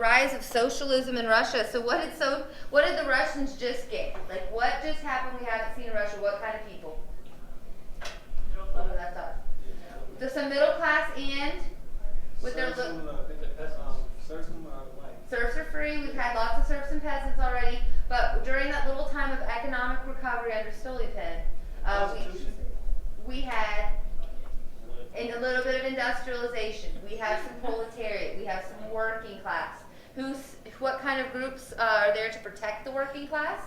rise of socialism in Russia. So what did the Russians just get? Like what just happened we haven't seen in Russia? What kind of people? What was that thought? So some middle class and with their serfs are free. We've had lots of serfs and peasants already, but during that little time of economic recovery under Stolypin, we had a little bit of industrialization. We have some proletariat. We have some working class. What kind of groups are there to protect the working class?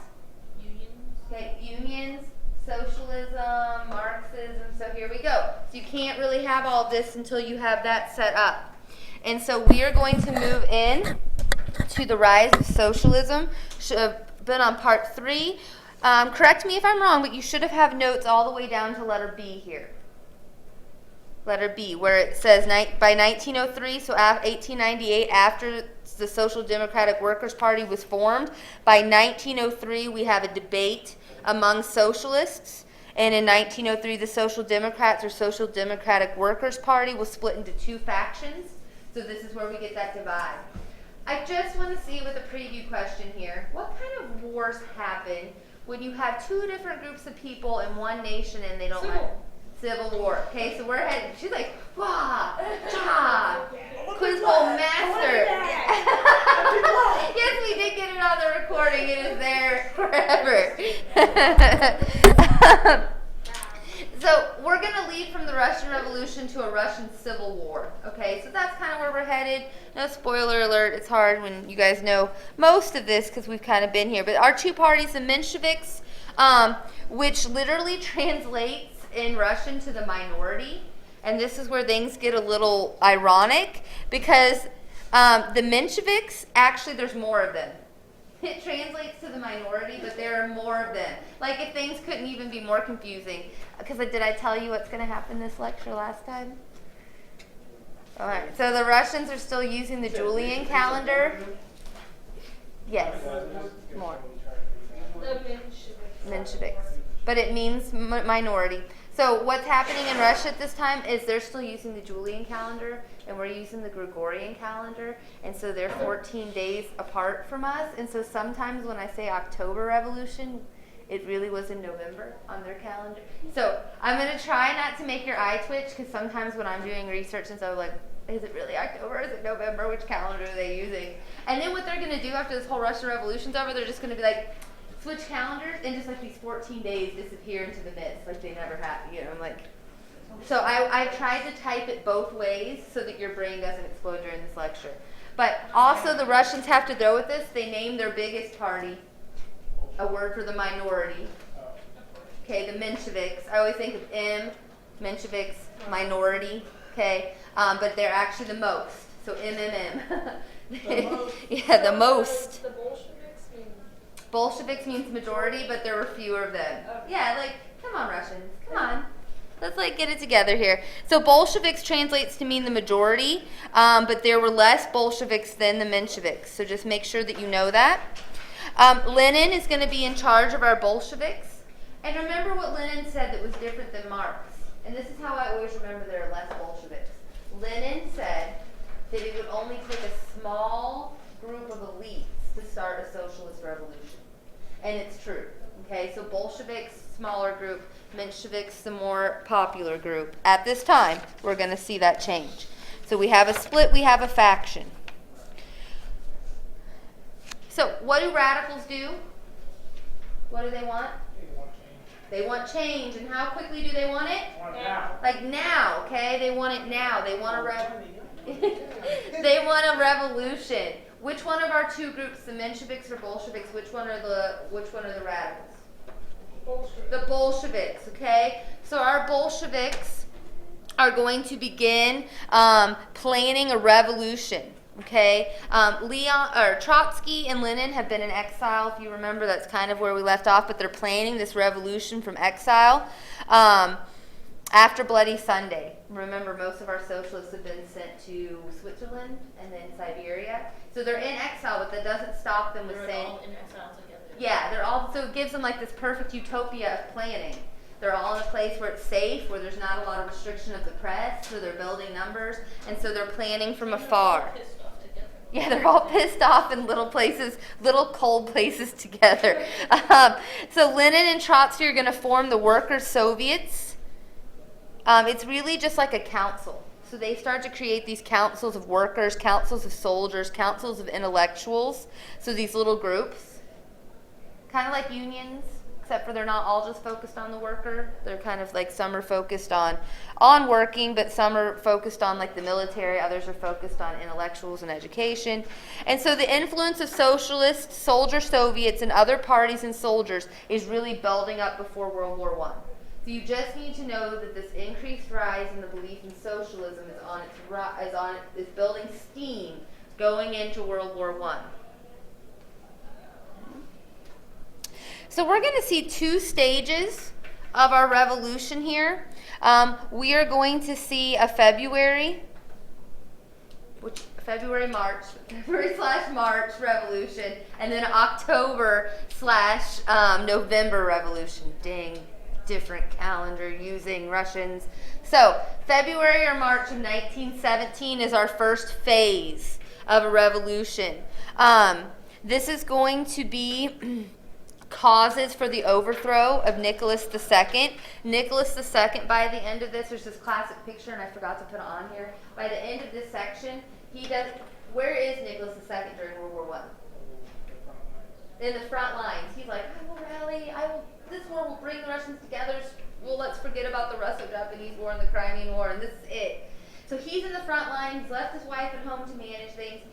Unions. Okay, unions, socialism, Marxism. So here we go. So you can't really have all this until you have that set up. And so we are going to move in to the rise of socialism. Should have been on part 3. Correct me if I'm wrong, but you should have notes all the way down to letter B here. Letter B, where it says by 1903, so 1898, after the Social Democratic Workers' Party was formed, by 1903 we have a debate among socialists, and in 1903 the Social Democrats or Social Democratic Workers' Party was split into 2 factions, so this is where we get that divide. I just want to see with a preview question here, what kind of wars happen when you have 2 different groups of people in one nation and they don't like Civil War. Okay, so we're heading. She's like, wah, cha, quiz bowl master. Yes, we did get it on the recording. It is there forever. So we're going to lead from the Russian Revolution to a Russian Civil War. Okay, so that's kind of where we're headed. No spoiler alert. It's hard when you guys know most of this because we've kind of been here. But our 2 parties, the Mensheviks, which literally translates in Russian to the minority, and this is where things get a little ironic because the Mensheviks, actually there's more of them. It translates to the minority, but there are more of them. Like if things couldn't even be more confusing. Because did I tell you what's going to happen this lecture last time? All right, so the Russians are still using the Julian calendar. Yes, more. The Mensheviks. But it means minority. So what's happening in Russia at this time is they're still using the Julian calendar, and we're using the Gregorian calendar, and so they're 14 days apart from us. And so sometimes when I say October Revolution, it really was in November on their calendar. So I'm going to try not to make your eye twitch, because sometimes when I'm doing research and so like, is it really October? Is it November? Which calendar are they using? And then what they're going to do after this whole Russian Revolution's over, they're just going to be like, switch calendars, and just like these 14 days disappear into the mist, like they never happened. You know, I'm like, so I tried to type it both ways so that your brain doesn't explode during this lecture. But also the Russians have to throw with this. They named their biggest party a word for the minority. Okay, the Mensheviks. I always think of M, Mensheviks, minority. Okay, but they're actually the most. So MMM. Yeah, the most. The Bolsheviks mean. Bolsheviks means majority, but there were fewer of them. Okay. Yeah, like, come on, Russians. Come on. Let's, get it together here. So Bolsheviks translates to mean the majority, but there were less Bolsheviks than the Mensheviks. So just make sure that you know that. Lenin is going to be in charge of our Bolsheviks. And remember what Lenin said that was different than Marx. And this is how I always remember there are less Bolsheviks. Lenin said that it would only take a small group of elites to start a socialist revolution. And it's true. Okay, so Bolsheviks, smaller group, Mensheviks, the more popular group. At this time, we're going to see that change. So we have a split, we have a faction. So what do radicals do? What do they want? They want change. And how quickly do they want it? Now. Like now, okay? They want it now. They want they want a revolution. Which one of our 2 groups, the Mensheviks or Bolsheviks, which one are the radicals? Bolsheviks. The Bolsheviks, okay? So our Bolsheviks are going to begin planning a revolution, okay? Trotsky and Lenin have been in exile. If you remember, that's kind of where we left off, but they're planning this revolution from exile after Bloody Sunday. Remember, most of our socialists have been sent to Switzerland and then Siberia. So they're in exile, but that doesn't stop them with They're saying... all in exile together. Yeah, they're all, so it gives them like this perfect utopia of planning. They're all in a place where it's safe, where there's not a lot of restriction of the press, so they're building numbers, and so they're planning from afar. Pissed off together. Yeah, they're all pissed off in little places, little cold places together. So Lenin and Trotsky are going to form the Workers' Soviets. It's really just like a council. So they start to create these councils of workers, councils of soldiers, councils of intellectuals. So these little groups, kind of like unions, except for they're not all just focused on the worker. They're kind of like some are focused on working, but some are focused on like the military. Others are focused on intellectuals and education. And so the influence of socialists, soldier Soviets, and other parties and soldiers is really building up before World War I. So you just need to know that this increased rise in the belief in socialism is building steam going into World War I. So we're going to see two stages of our revolution here. We are going to see a February/March revolution, and then October/November revolution. Dang, different calendar using Russians. So February or March of 1917 is our first phase of a revolution. This is going to be causes for the overthrow of Nicholas II. Nicholas II, by the end of this, there's this classic picture, and I forgot to put it on here. By the end of this section, where is Nicholas II during World War I? In the front lines. He's like, I will rally, this war will bring the Russians together. Well, let's forget about the Russo-Japanese War and the Crimean War, and this is it. So he's in the front line. He's left his wife at home to manage things.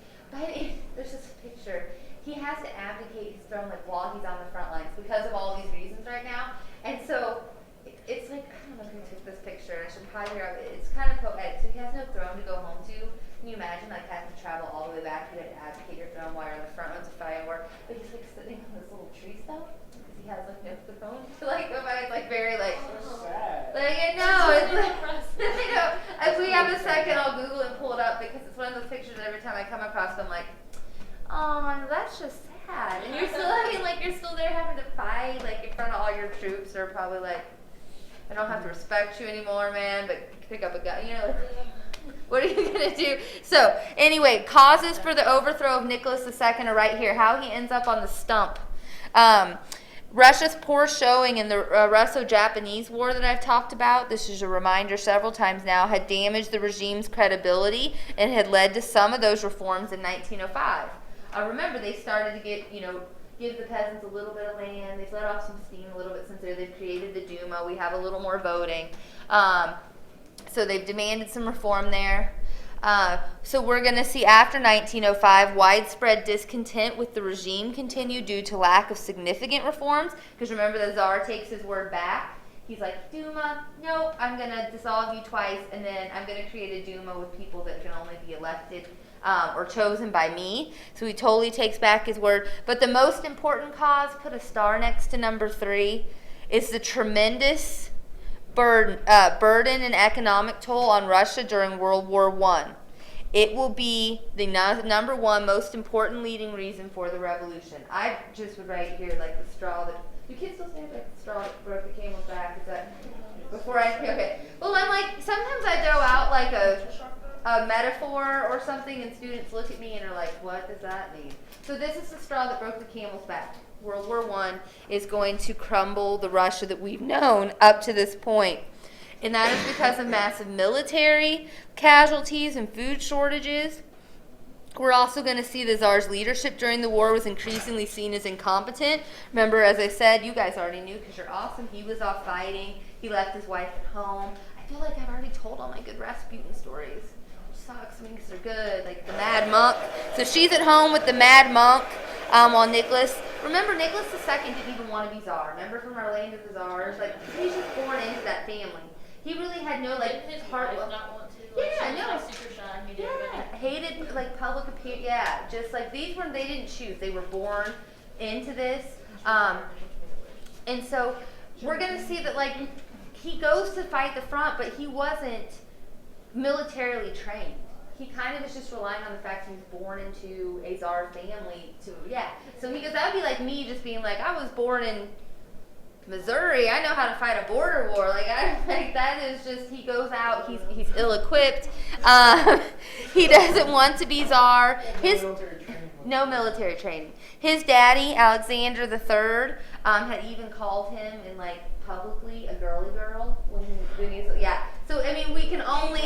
There's this picture. He has to abdicate his throne like while he's on the front lines because of all these reasons right now. And so it's like, I don't know who took this picture. I should probably hear of it. It's kind of poetic. So he has no throne to go home to. Can you imagine like having to travel all the way back? You had to abdicate your throne while you're on the front lines of fighting war. But he's like sitting on this little tree stump because he has like no throne to like go by. It's like very like, like I know. It's like, I know. If we have a second, I'll Google and pull it up because it's one of those pictures that every time I come across, I'm like, oh, that's just sad. And you're still, you're still there having to fight, like, in front of all your troops. They're probably like, I don't have to respect you anymore, man, but pick up a gun. You know, like, what are you going to do? So, anyway, causes for the overthrow of Nicholas II are right here. How he ends up on the stump. Russia's poor showing in the Russo-Japanese War that I've talked about, this is a reminder several times now, had damaged the regime's credibility and had led to some of those reforms in 1905. Remember, they started to give the peasants a little bit of land. They've let off some steam a little bit since they've created the Duma. We have a little more voting. So they've demanded some reform there. So we're going to see after 1905, widespread discontent with the regime continued due to lack of significant reforms. Because remember, the Tsar takes his word back. He's like, Duma, nope, I'm going to dissolve you twice, and then I'm going to create a Duma with people that can only be elected or chosen by me. So he totally takes back his word. But the most important cause, put a star next to number 3, is the tremendous burden and economic toll on Russia during World War I. It will be the number one most important leading reason for the revolution. I just would write here like the straw that, do kids still say like the straw that broke the camel's back? Is that before okay. Well, I'm like, sometimes I throw out like a metaphor or something and students look at me and are like, what does that mean? So this is the straw that broke the camel's back. World War I is going to crumble the Russia that we've known up to this point. And that is because of massive military casualties and food shortages. We're also going to see the Tsar's leadership during the war was increasingly seen as incompetent. Remember, as I said, you guys already knew because you're awesome. He was off fighting. He left his wife at home. I feel like I've already told all my good Rasputin stories. Which sucks, because they're good. Like the Mad Monk. So she's at home with the Mad Monk while Nicholas... Remember, Nicholas II didn't even want to be Tsar. Remember from our Land of the Tsars? Like, he's just born into that family. He really had no, like, his heart... wife not want to. Yeah, she I was, know. like, super shy. He didn't Yeah, hated, like, public appearance. Yeah, just, like, they didn't choose. They were born into this. And so we're going to see that, like, he goes to fight the front, but he wasn't militarily trained. He kind of is just relying on the fact he was born into a Tsar family to, yeah. So he goes, that would be like me just being like, I was born in Missouri, I know how to fight a border war. Like that is just, he goes out, he's ill-equipped. He doesn't want to be czar. No military training. His daddy, Alexander III, had even called him in like publicly a girly girl when he's yeah. So I mean, we can only.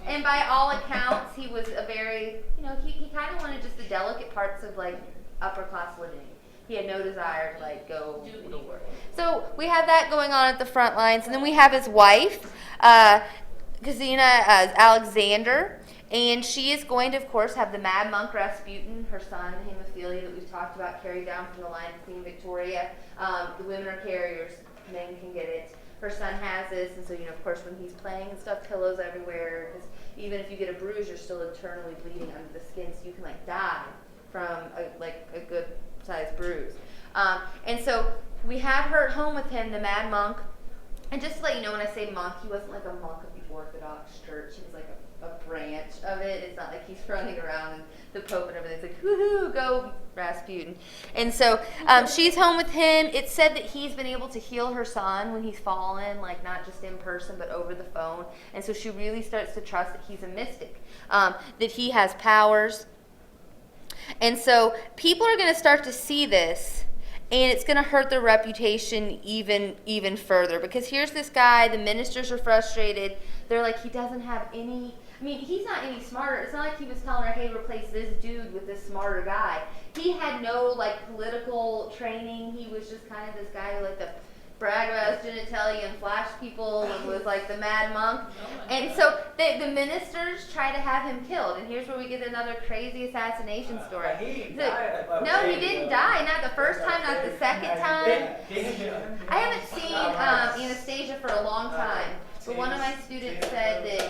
And by all accounts, he was a very, he kind of wanted just the delicate parts of like upper class living. He had no desire to like go to war. So we have that going on at the front lines, and then we have his wife, Ksenia Alexander, and she is going to, of course, have the Mad Monk Rasputin, her son, hemophilia that we've talked about, carried down from the line of Queen Victoria. The women are carriers; men can get it. Her son has this, and so of course, when he's playing and stuff, pillows everywhere. Because even if you get a bruise, you're still internally bleeding under the skin, so you can like die from a good sized bruise. And so we have her at home with him, the Mad Monk. And just to let you know, when I say monk, he wasn't like a monk of the Orthodox Church. He was like a branch of it. It's not like he's running around and the Pope and everything's like, woohoo, go Rasputin. And so she's home with him. It's said that he's been able to heal her son when he's fallen, like not just in person, but over the phone. And so she really starts to trust that he's a mystic, that he has powers. And so people are going to start to see this, and it's going to hurt their reputation even further. Because here's this guy, the ministers are frustrated. They're like, he doesn't have any, he's not any smarter. It's not like he was telling her, hey, replace this dude with this smarter guy. He had no political training. He was just kind of this guy who liked to brag about his genitalia and flash people and was like the Mad Monk. And so the ministers try to have him killed. And here's where we get another crazy assassination story. No, he didn't die. Not the first time, not the second time. I haven't seen Anastasia for a long time. But one of my students said that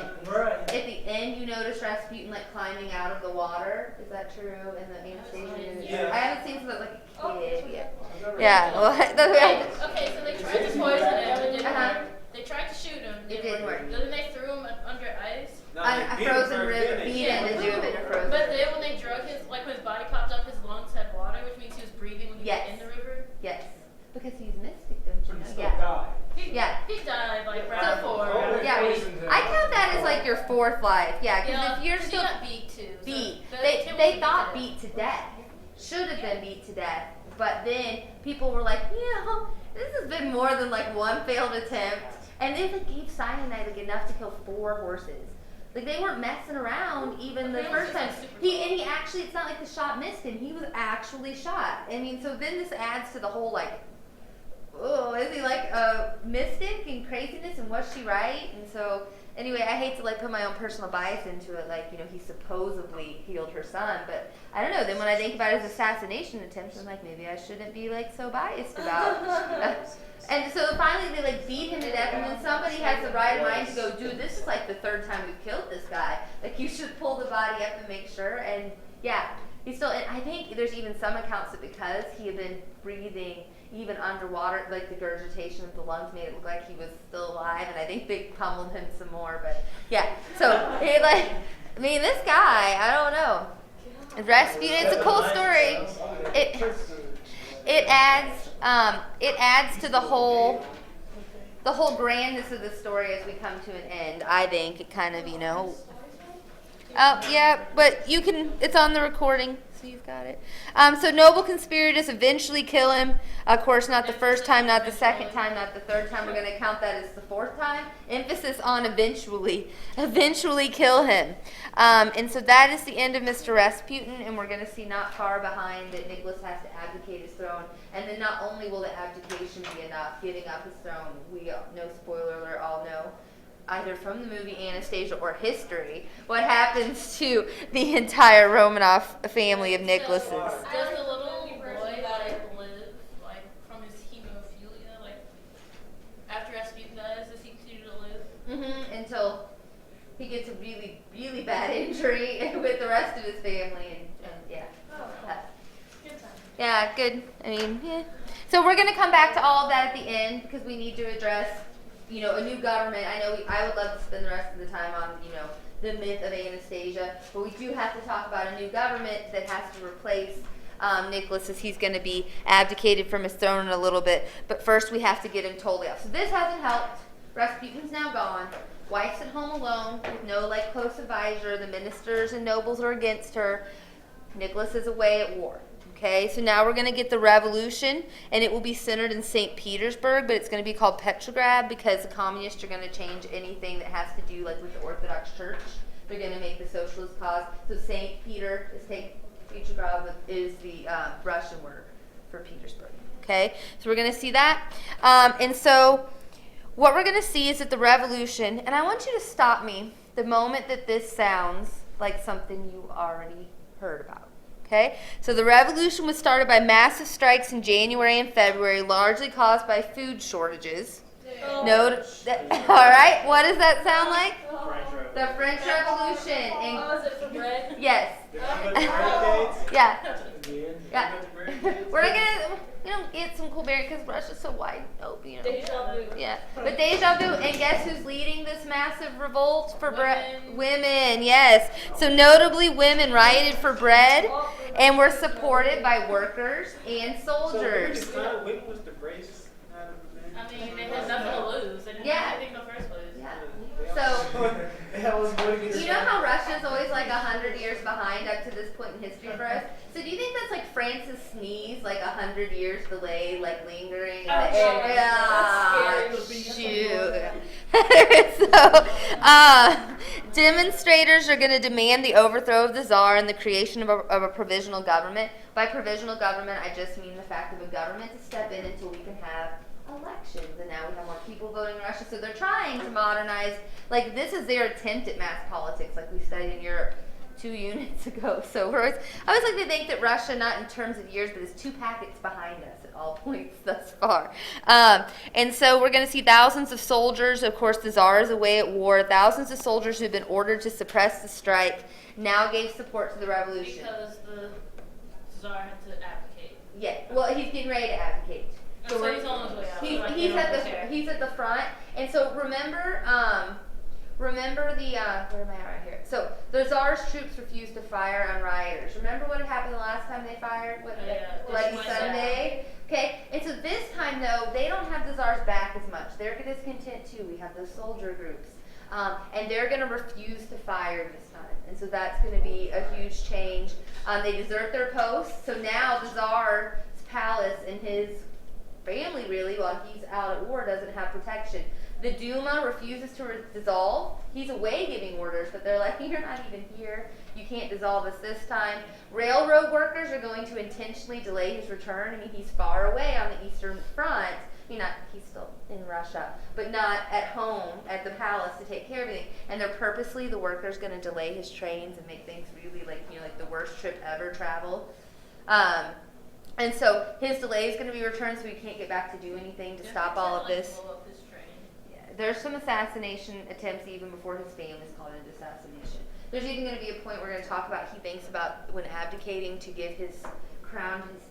at the end you notice Rasputin climbing out of the water. Is that true? In the Anastasia? Yeah. I haven't seen since I was a kid yet. Yeah. Well, Okay, so they tried to poison him. It didn't work. They tried to shoot him. It didn't work. Then they threw him under ice. A frozen river, beat him and do him in a frozen But river. then when they drug when his body popped up, his lungs had water, which means he was breathing when he was in the river. Yes. Because he's mystic, don't you know? Yeah. He died right before. Yeah. I count that as your fourth life. Yeah, because if you're he still got beat too. beat, So they thought beat to death. Should have been beat to death. But then people were like, this has been more than one failed attempt. And they gave cyanide enough to kill 4 horses. They weren't messing around even the first time. He actually, it's not like the shot missed him. He was actually shot. So then this adds to the whole is he a mystic and craziness, and was she right? And so anyway, I hate to put my own personal bias into it, he supposedly healed her son, but I don't know. Then when I think about his assassination attempts, I'm like, maybe I shouldn't be so biased about. And so finally they beat him to death, and then somebody has the right mind to go, dude, this is the 3rd time we've killed this guy. You should pull the body up and make sure. And yeah, he's still. And I think there's even some accounts that because he had been breathing even underwater, the regurgitation of the lungs made it look like he was still alive. And I think they pummeled him some more. But yeah, so this guy, I don't know. Rasputin, it's a cool story. It adds to the whole grandness of the story as we come to an end. I think it kind of, Oh, yeah, but it's on the recording, so you've got it. So noble conspirators eventually kill him. Of course, not the first time, not the second time, not the 3rd time. We're going to count that as the 4th time. Emphasis on eventually kill him. And so that is the end of Mr. Rasputin, and we're going to see not far behind that Nicholas has to abdicate his throne. And then not only will the abdication be enough, giving up his throne, we, no spoiler alert, all know, either from the movie Anastasia or history, what happens to the entire Romanov family of Nicholases. Does the little boy live from his hemophilia? After Rasputin dies, does he continue to live? Until he gets a really, really bad injury with the rest of his family, and yeah. Good time. Yeah, good. Yeah. So we're going to come back to all of that at the end because we need to address, a new government. I know I would love to spend the rest of the time on, the myth of Anastasia, but we do have to talk about a new government that has to replace Nicholas as he's going to be abdicated from his throne in a little bit. But first we have to get him totally out. So this hasn't helped. Rasputin's now gone. Wife's at home alone with no like close advisor. The ministers and nobles are against her. Nicholas is away at war. Okay, so now we're going to get the revolution, and it will be centered in St. Petersburg, but it's going to be called Petrograd because the communists are going to change anything that has to do like with the Orthodox Church. They're going to make the socialist cause. So St. Peter is Petrograd is the Russian word for Petersburg. Okay, so we're going to see that, and so what we're going to see is that the revolution, and I want you to stop me the moment that this sounds like something you already heard about. Okay, so the revolution was started by massive strikes in January and February, largely caused by food shortages. Note that, all right, what does that sound like? The French Revolution. Oh, is it for bread? Yes. Yeah. Yeah. We're not gonna, get some cool berry because Russia's so wide open. Deja vu. Yeah. But deja vu, and guess who's leading this massive revolt for bread? Women. Women, yes. So notably, women rioted for bread, and were supported by workers and soldiers. So women was the bravest out of the men. I mean, they had nothing to lose. They didn't Yeah. have anything in the first place. Yeah. So. That was going against You know how Russia's always like 100 years behind up to this point in history for us? So do you think that's like France's sneeze, like 100 years delayed, like lingering? Oh, Yeah, that's shoot. So, demonstrators are going to demand the overthrow of the Tsar and the creation of a provisional government. By provisional government, I just mean the fact of a government to step in until we can have elections, and now we have more people voting in Russia. So they're trying to modernize, like this is their attempt at mass politics, like we studied in Europe 2 units ago. So I always like to think that Russia, not in terms of years, but is 2 packets behind us at all points thus far. And so we're going to see thousands of soldiers. Of course, the Tsar is away at war. Thousands of soldiers who've been ordered to suppress the strike now gave support to the revolution. Because the Tsar had to abdicate. Yeah, well, he's getting ready to abdicate. So he's on his way out. He's, So, like, he's they don't at the care. he's at the front, and so remember the where am I at right here? So the Tsar's troops refused to fire on rioters. Remember what had happened the last time they fired? What, Yeah, Bloody this Sunday. Okay, and so this time though they don't have the Tsar's back as much. They're discontent too. We have those soldier groups, and they're going to refuse to fire this time, and so that's going to be a huge change. They desert their posts, so now the Tsar's palace and his family, really, while he's out at war, doesn't have protection. The Duma refuses to dissolve. He's away giving orders, but they're like, you're not even here. You can't dissolve us this time. Railroad workers are going to intentionally delay his return. I mean, he's far away on the Eastern Front. I mean, he's still in Russia, but not at home at the palace to take care of everything. And they're purposely, the workers, going to delay his trains and make things really like the worst trip ever traveled. And so his delay is going to be returned, so he can't get back to do anything to stop all of this. Blow up his train. Yeah, there's some assassination attempts even before his family's called into assassination. There's even going to be a point we're going to talk about, he thinks about when abdicating to give his crown to his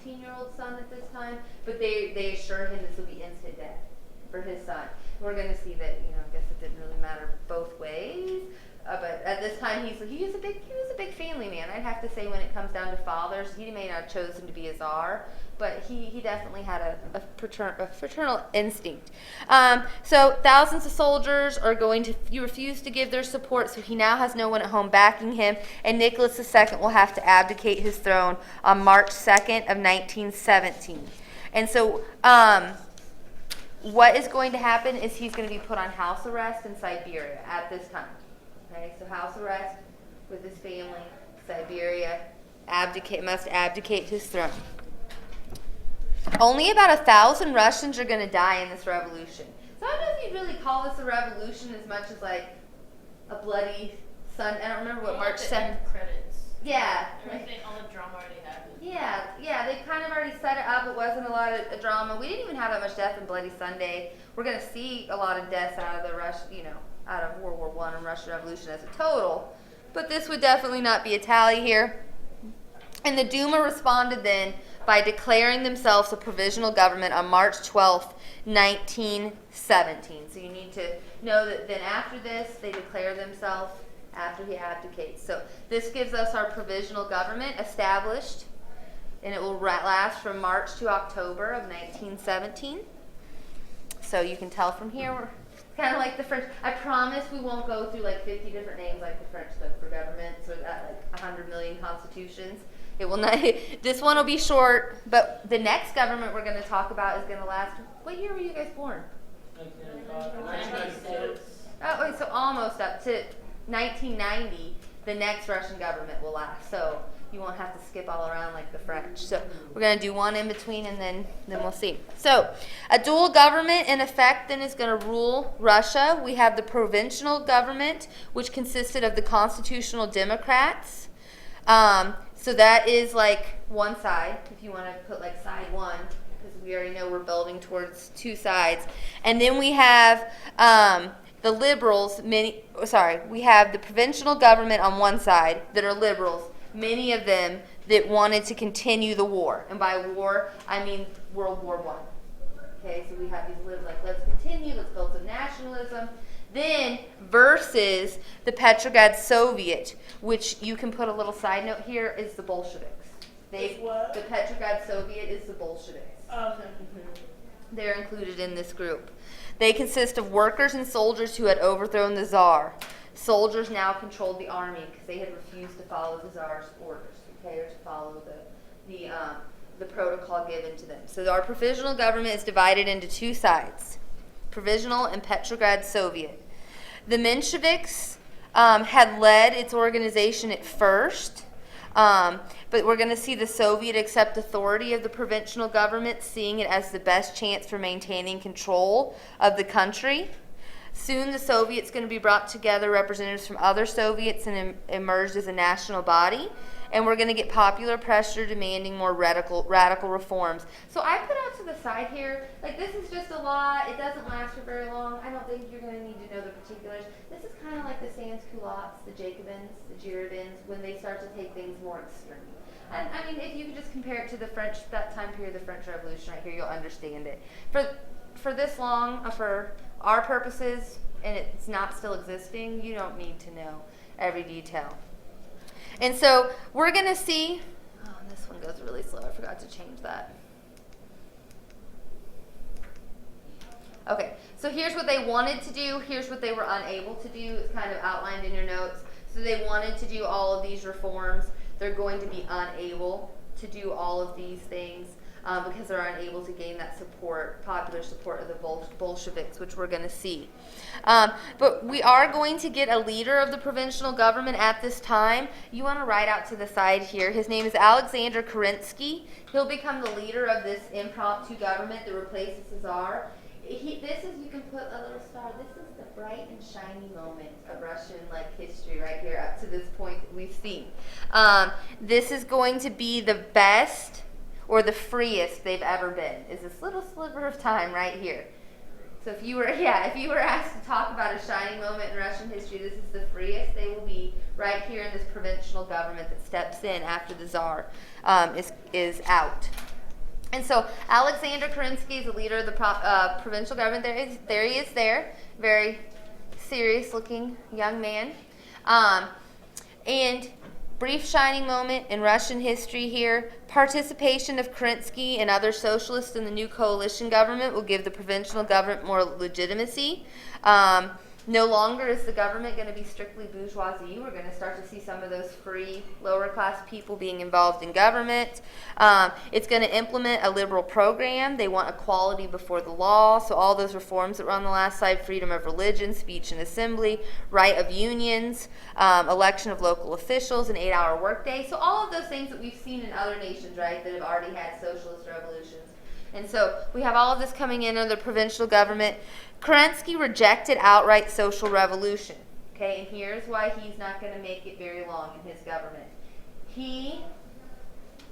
19-year-old son at this time, but they assure him this will be instant death for his son. We're going to see that, I guess it didn't really matter both ways. But at this time, he was a big family man. I'd have to say, when it comes down to fathers, he may not have chosen to be a czar, but he definitely had a fraternal instinct. So thousands of soldiers are going to refuse to give their support, so he now has no one at home backing him, and Nicholas II will have to abdicate his throne on March 2nd of 1917. And so what is going to happen is he's going to be put on house arrest in Siberia at this time. Okay, so house arrest with his family, Siberia, must abdicate his throne. Only about 1,000 Russians are going to die in this revolution. So I don't know if you'd really call this a revolution as much as like a bloody sun. I don't remember what Well, March the 7th. end credits. Yeah. Everything, all the drama already happened. Yeah, they kind of already set it up. It wasn't a lot of drama. We didn't even have that much death in Bloody Sunday. We're going to see a lot of deaths out of the out of World War I and Russian Revolution as a total. But this would definitely not be a tally here. And the Duma responded then by declaring themselves a provisional government on March 12th, 1917. So you need to know that then after this, they declare themselves after he abdicates. So this gives us our provisional government established. and it will last from March to October of 1917. So you can tell from here, we're kind of like the French. I promise we won't go through like 50 different names like the French took for governments or that like 100 million constitutions. It will not. This one will be short, but the next government we're going to talk about is going to last. What year were you guys born? 1996. Oh, wait, so almost up to 1990. The next Russian government will last. So you won't have to skip all around like the French. So we're going to do one in between, and then we'll see. So a dual government in effect then is going to rule Russia. We have the provincial government, which consisted of the constitutional Democrats. So that is like one side, if you want to put like side one, because we already know we're building towards two sides. And then we have the liberals, we have the provincial government on one side that are liberals, many of them that wanted to continue the war. And by war, I mean World War I. Okay, so we have these liberals like, let's continue, let's build some nationalism. Then versus the Petrograd Soviet, which you can put a little side note here, is the Bolsheviks. Is what? The Petrograd Soviet is the Bolsheviks. Okay. They're included in this group. They consist of workers and soldiers who had overthrown the Tsar. Soldiers now controlled the army because they had refused to follow the Tsar's orders, okay, or to follow the protocol given to them. So our provisional government is divided into two sides, Provisional and Petrograd Soviet. The Mensheviks had led its organization at first, but we're going to see the Soviet accept authority of the provincial government, seeing it as the best chance for maintaining control of the country. Soon the Soviets going to be brought together, representatives from other Soviets, and emerged as a national body. And we're going to get popular pressure demanding more radical reforms. So I put out to the side here, like this is just a lot. It doesn't last for very long. I don't think you're going to need to know the particulars. This is kind of like the sans-culottes, the Jacobins, the Girondins, when they start to take things more extreme. And I mean, if you could just compare it to the French, that time period, the French Revolution right here, you'll understand it. For this long, for our purposes, and it's not still existing, you don't need to know every detail. And so we're going to see, this one goes really slow. I forgot to change that. Okay, so here's what they wanted to do. Here's what they were unable to do. It's kind of outlined in your notes. So they wanted to do all of these reforms. They're going to be unable to do all of these things because they're unable to gain that support, popular support of the Bolsheviks, which we're going to see. But we are going to get a leader of the provincial government at this time. You want to write out to the side here. His name is Alexander Kerensky. He'll become the leader of this impromptu government that replaces the Tsar. This is, you can put a little star, this is the bright and shiny moment of Russian history right here up to this point that we've seen. This is going to be the best or the freest they've ever been, is this little sliver of time right here. So if you were asked to talk about a shining moment in Russian history, this is the freest they will be right here in this provincial government that steps in after the Tsar is out. And so Alexander Kerensky is the leader of the provincial government. There he is there, very serious-looking young man. And brief shining moment in Russian history here. Participation of Kerensky and other socialists in the new coalition government will give the provincial government more legitimacy. No longer is the government going to be strictly bourgeoisie. We're going to start to see some of those free, lower-class people being involved in government. It's going to implement a liberal program. They want equality before the law. So all those reforms that were on the last slide, freedom of religion, speech and assembly, right of unions, election of local officials, an 8-hour workday. So all of those things that we've seen in other nations, right, that have already had socialist revolutions. And so we have all of this coming in under the provincial government. Kerensky rejected outright social revolution. Okay, and here's why he's not going to make it very long in his government. He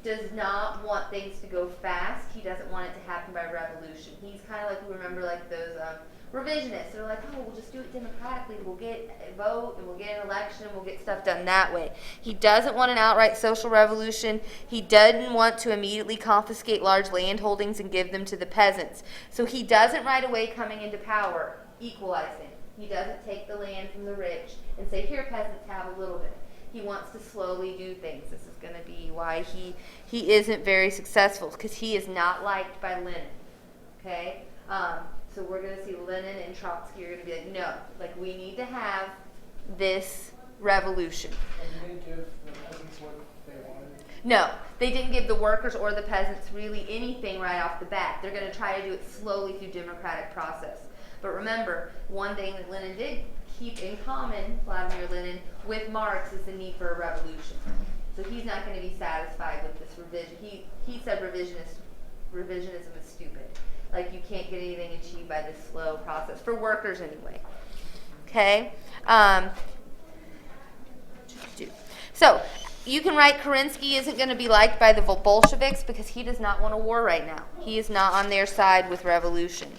does not want things to go fast. He doesn't want it to happen by revolution. He's kind of like, remember, like those revisionists. They're like, oh, we'll just do it democratically. We'll get a vote, and we'll get an election, and we'll get stuff done that way. He doesn't want an outright social revolution. He doesn't want to immediately confiscate large land holdings and give them to the peasants. So he doesn't right away coming into power equalize them. He doesn't take the land from the rich and say, here, peasants, have a little bit. He wants to slowly do things. This is going to be why he isn't very successful, because he is not liked by Lenin. Okay? So we're going to see Lenin and Trotsky are going to be like, no, like we need to have this revolution. And you didn't give the peasants what they wanted? No, they didn't give the workers or the peasants really anything right off the bat. They're going to try to do it slowly through democratic process. But remember, one thing that Lenin did keep in common, Vladimir Lenin, with Marx is the need for a revolution. So he's not going to be satisfied with this revision. He said revisionism is stupid. Like you can't get anything achieved by this slow process, for workers anyway. Okay? So you can write Kerensky isn't going to be liked by the Bolsheviks because he does not want a war right now. He is not on their side with revolution.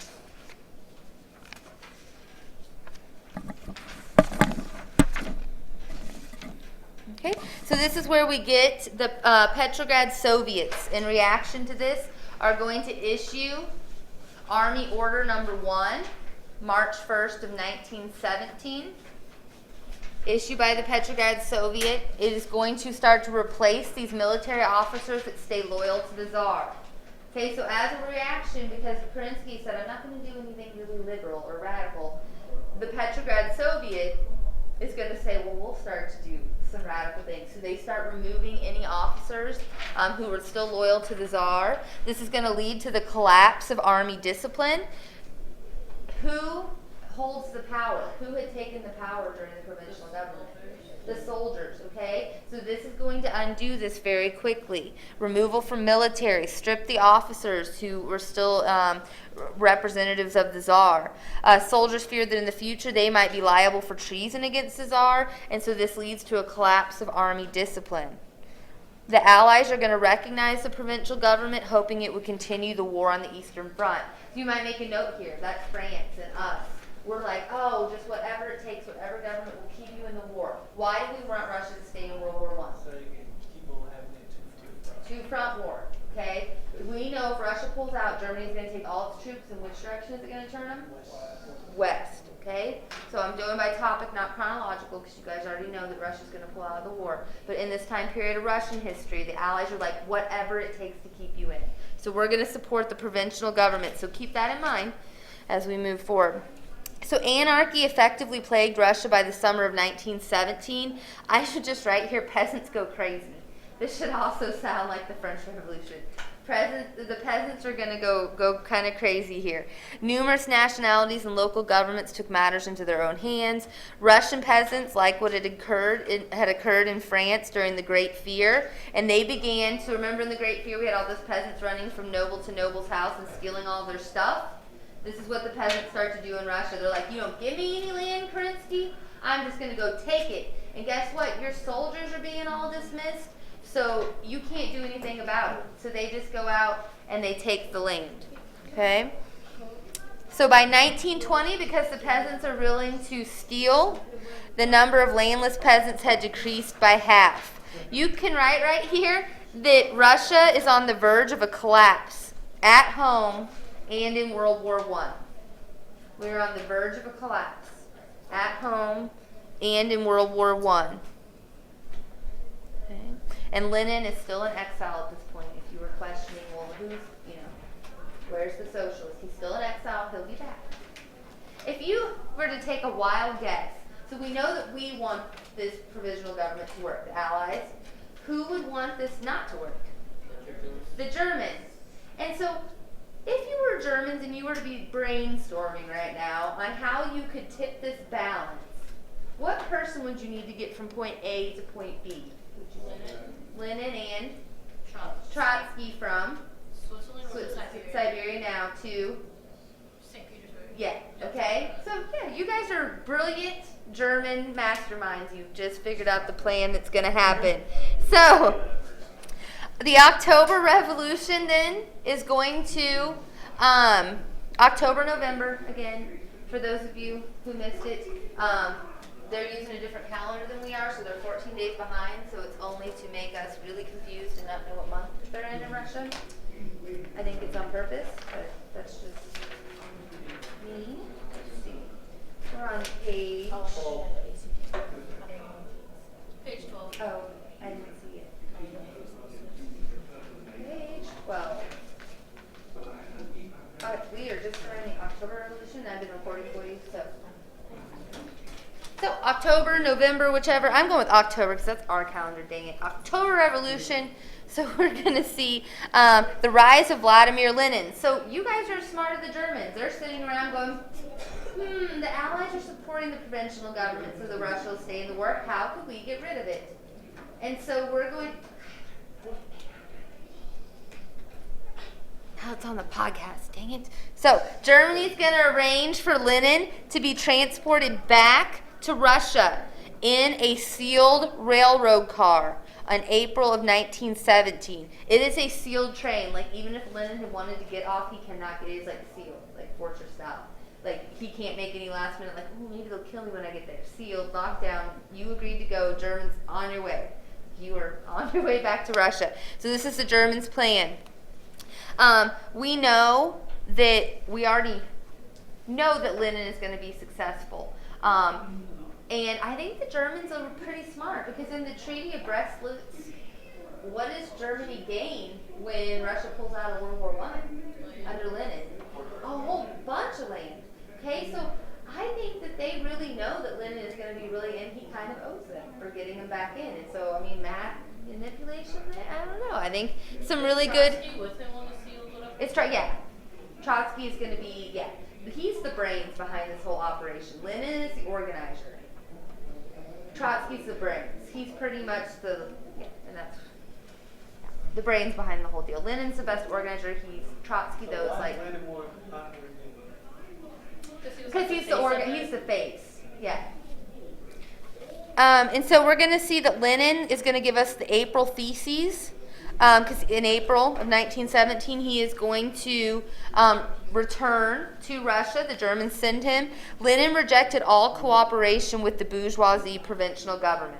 Okay, so this is where we get the Petrograd Soviets. In reaction to this, are going to issue Army Order Number 1, March 1st of 1917. Issued by the Petrograd Soviet. It is going to start to replace these military officers that stay loyal to the Tsar. Okay, so as a reaction, because Kerensky said, I'm not going to do anything really liberal or radical, the Petrograd Soviet is going to say, well, we'll start to do some radical things. So they start removing any officers who are still loyal to the Tsar. This is going to lead to the collapse of army discipline. Who holds the power? Who had taken the power during the provisional government? The soldiers, okay? So this is going to undo this very quickly. Removal from military, strip the officers who were still representatives of the Tsar. Soldiers feared that in the future they might be liable for treason against the Tsar, and so this leads to a collapse of army discipline. The Allies are going to recognize the provincial government, hoping it would continue the war on the Eastern Front. You might make a note here. That's France and us. We're like, oh, just whatever it takes, whatever government will keep you in the war. Why do we want Russia to stay in World War I? So you can keep on having it Two-front war, okay? We know if Russia pulls out, Germany's going to take all its troops, in which direction is it going to turn them? West, okay? So I'm doing by topic, not chronological, because you guys already know that Russia's going to pull out of the war. But in this time period of Russian history, the Allies are like, whatever it takes to keep you in. So we're going to support the provincial government. So keep that in mind as we move forward. So anarchy effectively plagued Russia by the summer of 1917. I should just write here, peasants go crazy. This should also sound like the French Revolution. The peasants are going to go kind of crazy here. Numerous nationalities and local governments took matters into their own hands. Russian peasants, like what had occurred in France during the Great Fear, and they began to, remember in the Great Fear we had all those peasants running from noble to noble's house and stealing all their stuff? This is what the peasants start to do in Russia. They're like, you don't give me any land, Kerensky, I'm just going to go take it. And guess what? Your soldiers are being all dismissed, so you can't do anything about it. So they just go out and they take the land. Okay? So by 1920, because the peasants are willing to steal, the number of landless peasants had decreased by half. You can write right here that Russia is on the verge of a collapse at home and in World War I. We are on the verge of a collapse at home and in World War I. Okay. And Lenin is still in exile at this point. If you were questioning, well, where's the socialist? He's still in exile. He'll be back. If you were to take a wild guess, so we know that we want this provisional government to work, the Allies. Who would want this not to work? The Germans. And so if you were Germans and you were to be brainstorming right now on how you could tip this balance, what person would you need to get from point A to point B? Lenin and Trotsky from Switzerland or Siberia now to St. Petersburg. Yeah, okay. So, yeah, you guys are brilliant German masterminds. You've just figured out the plan that's going to happen. So, the October Revolution then is going to, October, November, again, for those of you who missed it. They're using a different calendar than we are, so they're 14 days behind, so it's only to make us really confused and not know what month they're in Russia. I think it's on purpose, but that's just me. Let's see. We're on page... Page 12. Oh, I didn't see it. Page 12. We are just during the October Revolution. I've been recording for you, so. So October, November, whichever. I'm going with October because that's our calendar, dang it. October Revolution. So we're going to see the rise of Vladimir Lenin. So you guys are smart of the Germans. They're sitting around going, the Allies are supporting the provisional government, so the Russia will stay in the war. How could we get rid of it? And so we're going... Now it's on the podcast, dang it. So Germany's going to arrange for Lenin to be transported back to Russia in a sealed railroad car in April of 1917. It is a sealed train. Like, even if Lenin had wanted to get off, he cannot get it. It's like sealed, like fortress style. Like, he can't make any last minute, like, oh, maybe they'll kill me when I get there. Sealed, locked down. You agreed to go. Germans, on your way. You are on your way back to Russia. So this is the Germans' plan. We know that we already know that Lenin is going to be successful. And I think the Germans are pretty smart because in the Treaty of Brest-Litz, what does Germany gain when Russia pulls out of World War I under Lenin? A whole bunch of land. Okay, so I think that they really know that Lenin is going to be really, and he kind of owes them for getting him back in. And so, I mean, math manipulation, I don't know. I think some really good. Trotsky with him on the sealed whatever? It's yeah. Trotsky is going to be, yeah. He's the brains behind this whole operation. Lenin is the organizer. Trotsky's the brains. He's pretty much and that's the brains behind the whole deal. Lenin's the best organizer. Trotsky though is like because he's he's the face. Yeah. And so we're going to see that Lenin is going to give us the April Theses. Because in April of 1917, he is going to return to Russia. The Germans send him. Lenin rejected all cooperation with the bourgeoisie provisional government.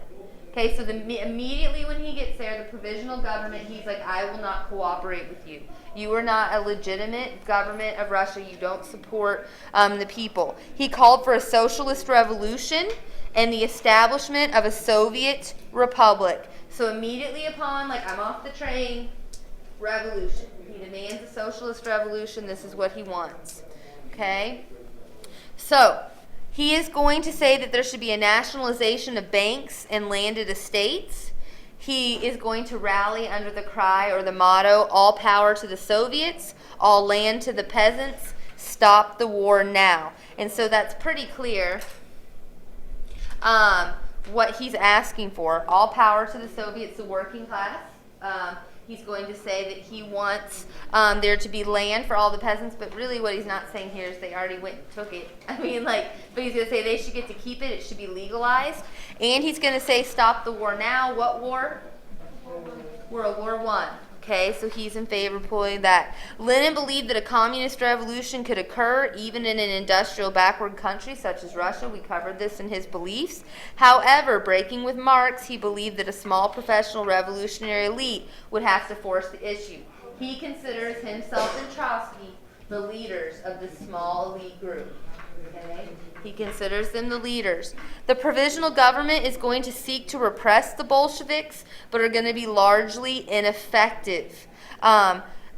Okay, so immediately when he gets there, the provisional government, he's like, I will not cooperate with you. You are not a legitimate government of Russia. You don't support the people. He called for a socialist revolution and the establishment of a Soviet republic. So immediately upon, I'm off the train, revolution. He demands a socialist revolution. This is what he wants. Okay? So, he is going to say that there should be a nationalization of banks and landed estates. He is going to rally under the cry or the motto, all power to the Soviets, all land to the peasants, stop the war now. And so that's pretty clear. What he's asking for, all power to the Soviets, the working class. He's going to say that he wants there to be land for all the peasants, but really what he's not saying here is they already went and took it. I mean, but he's going to say they should get to keep it. It should be legalized. And he's going to say stop the war now. What war? World War I. Okay, so he's in favor of pulling that. Lenin believed that a communist revolution could occur even in an industrial backward country such as Russia. We covered this in his beliefs. However, breaking with Marx, he believed that a small professional revolutionary elite would have to force the issue. He considers himself and Trotsky the leaders of this small elite group. Okay? He considers them the leaders. The provisional government is going to seek to repress the Bolsheviks, but are going to be largely ineffective.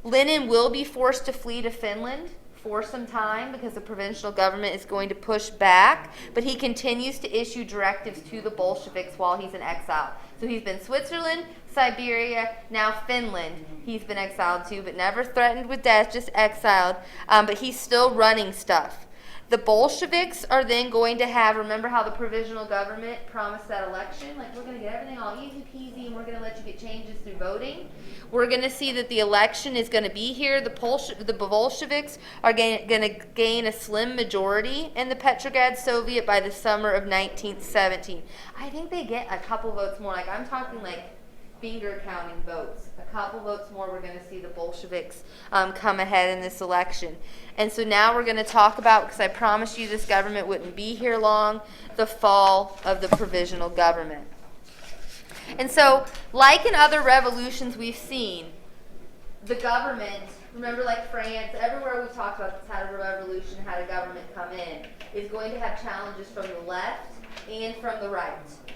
Lenin will be forced to flee to Finland for some time because the provisional government is going to push back, but he continues to issue directives to the Bolsheviks while he's in exile. So he's been Switzerland, Siberia, now Finland. He's been exiled to, but never threatened with death, just exiled. But he's still running stuff. The Bolsheviks are then going to have, remember how the provisional government promised that election? We're going to get everything all easy peasy and we're going to let you get changes through voting. We're going to see that the election is going to be here. The Bolsheviks are going to gain a slim majority in the Petrograd Soviet by the summer of 1917. I think they get a couple votes more. I'm talking finger counting votes. A couple votes more, we're going to see the Bolsheviks come ahead in this election. And so now we're going to talk about, because I promised you this government wouldn't be here long, the fall of the provisional government. And so, like in other revolutions we've seen, the government Remember, like France, everywhere we talked about this, how a revolution, how a government come in, is going to have challenges from the left and from the right.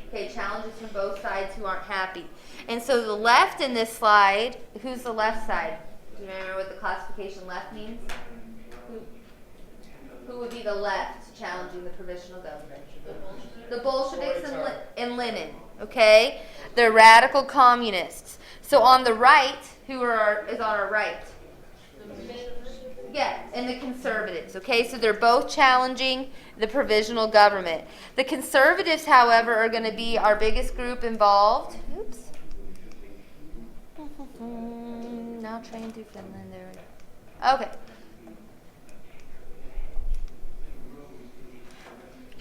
Okay, challenges from both sides who aren't happy. And so the left in this slide, who's the left side? Do you remember what the classification left means? Who would be the left challenging the provisional government? The Bolsheviks and Lenin, okay? They're radical communists. So on the right, is on our right? Yeah, and the conservatives, okay? So they're both challenging the provisional government. The conservatives, however, are going to be our biggest group involved. Oops. Now train to Finland. There we go. Okay.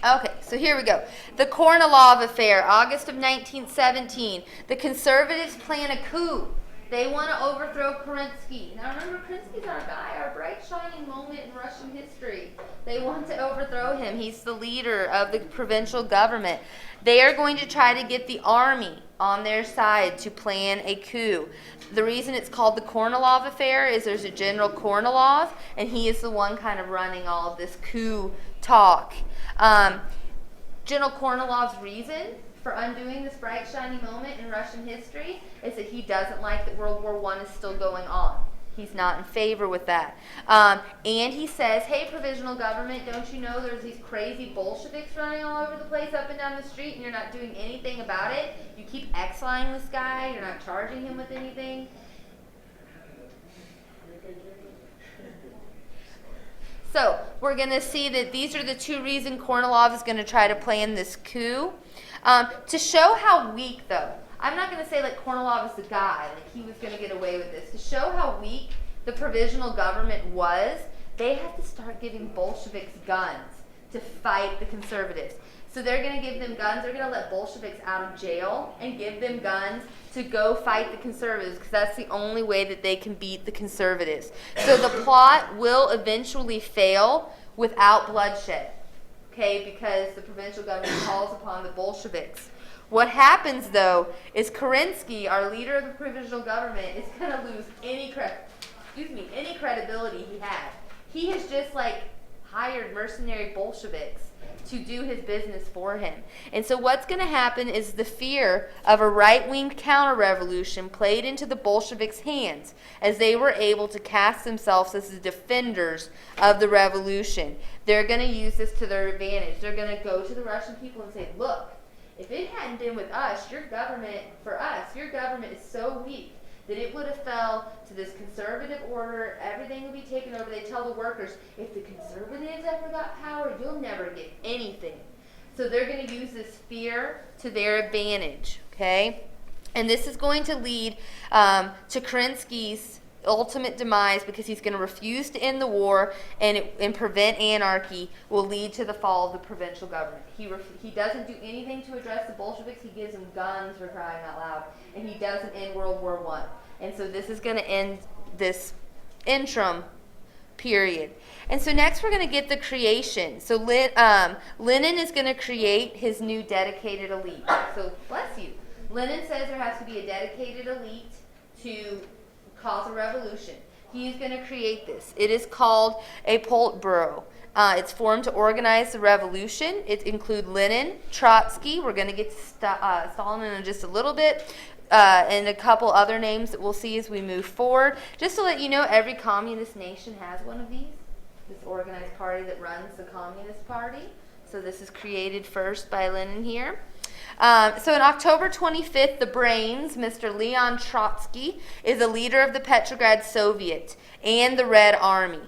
Okay, so here we go. The Kornilov affair, August of 1917. The conservatives plan a coup. They want to overthrow Kerensky. Now remember, Kerensky's our guy, our bright shining moment in Russian history. They want to overthrow him. He's the leader of the provincial government. They are going to try to get the army on their side to plan a coup. The reason it's called the Kornilov affair is there's a General Kornilov, and he is the one kind of running all of this coup talk. General Kornilov's reason for undoing this bright, shiny moment in Russian history is that he doesn't like that World War I is still going on. He's not in favor with that. And he says, hey, provisional government, don't you know there's these crazy Bolsheviks running all over the place up and down the street and you're not doing anything about it? You keep exiling this guy. You're not charging him with anything. So we're going to see that these are the two reasons Kornilov is going to try to plan this coup. To show how weak, though, I'm not going to say like Kornilov is the guy, like he was going to get away with this. To show how weak the provisional government was, they have to start giving Bolsheviks guns to fight the conservatives. So they're going to give them guns. They're going to let Bolsheviks out of jail and give them guns to go fight the conservatives because that's the only way that they can beat the conservatives. So the plot will eventually fail without bloodshed, okay, because the provincial government calls upon the Bolsheviks. What happens, though, is Kerensky, our leader of the provisional government, is going to lose any credibility he had. He has just hired mercenary Bolsheviks to do his business for him. And so what's going to happen is the fear of a right-wing counter-revolution played into the Bolsheviks' hands as they were able to cast themselves as the defenders of the revolution. They're going to use this to their advantage. They're going to go to the Russian people and say, look, if it hadn't been with us, your government is so weak that it would have fell to this conservative order, everything would be taken over. They tell the workers, if the conservatives ever got power, you'll never get anything. So they're going to use this fear to their advantage, okay? And this is going to lead to Kerensky's ultimate demise because he's going to refuse to end the war and prevent anarchy will lead to the fall of the provincial government. He doesn't do anything to address the Bolsheviks. He gives them guns for crying out loud. And he doesn't end World War I. And so this is going to end this interim period. And so next we're going to get the creation. So Lenin is going to create his new dedicated elite. So bless you. Lenin says there has to be a dedicated elite to cause a revolution. He's going to create this. It is called a Politburo. It's formed to organize the revolution. It includes Lenin, Trotsky. We're going to get to Stalin in just a little bit. And a couple other names that we'll see as we move forward. Just to let you know, every communist nation has one of these. This organized party that runs the Communist Party. So this is created first by Lenin here. So on October 25th, the brains, Mr. Leon Trotsky, is a leader of the Petrograd Soviet and the Red Army.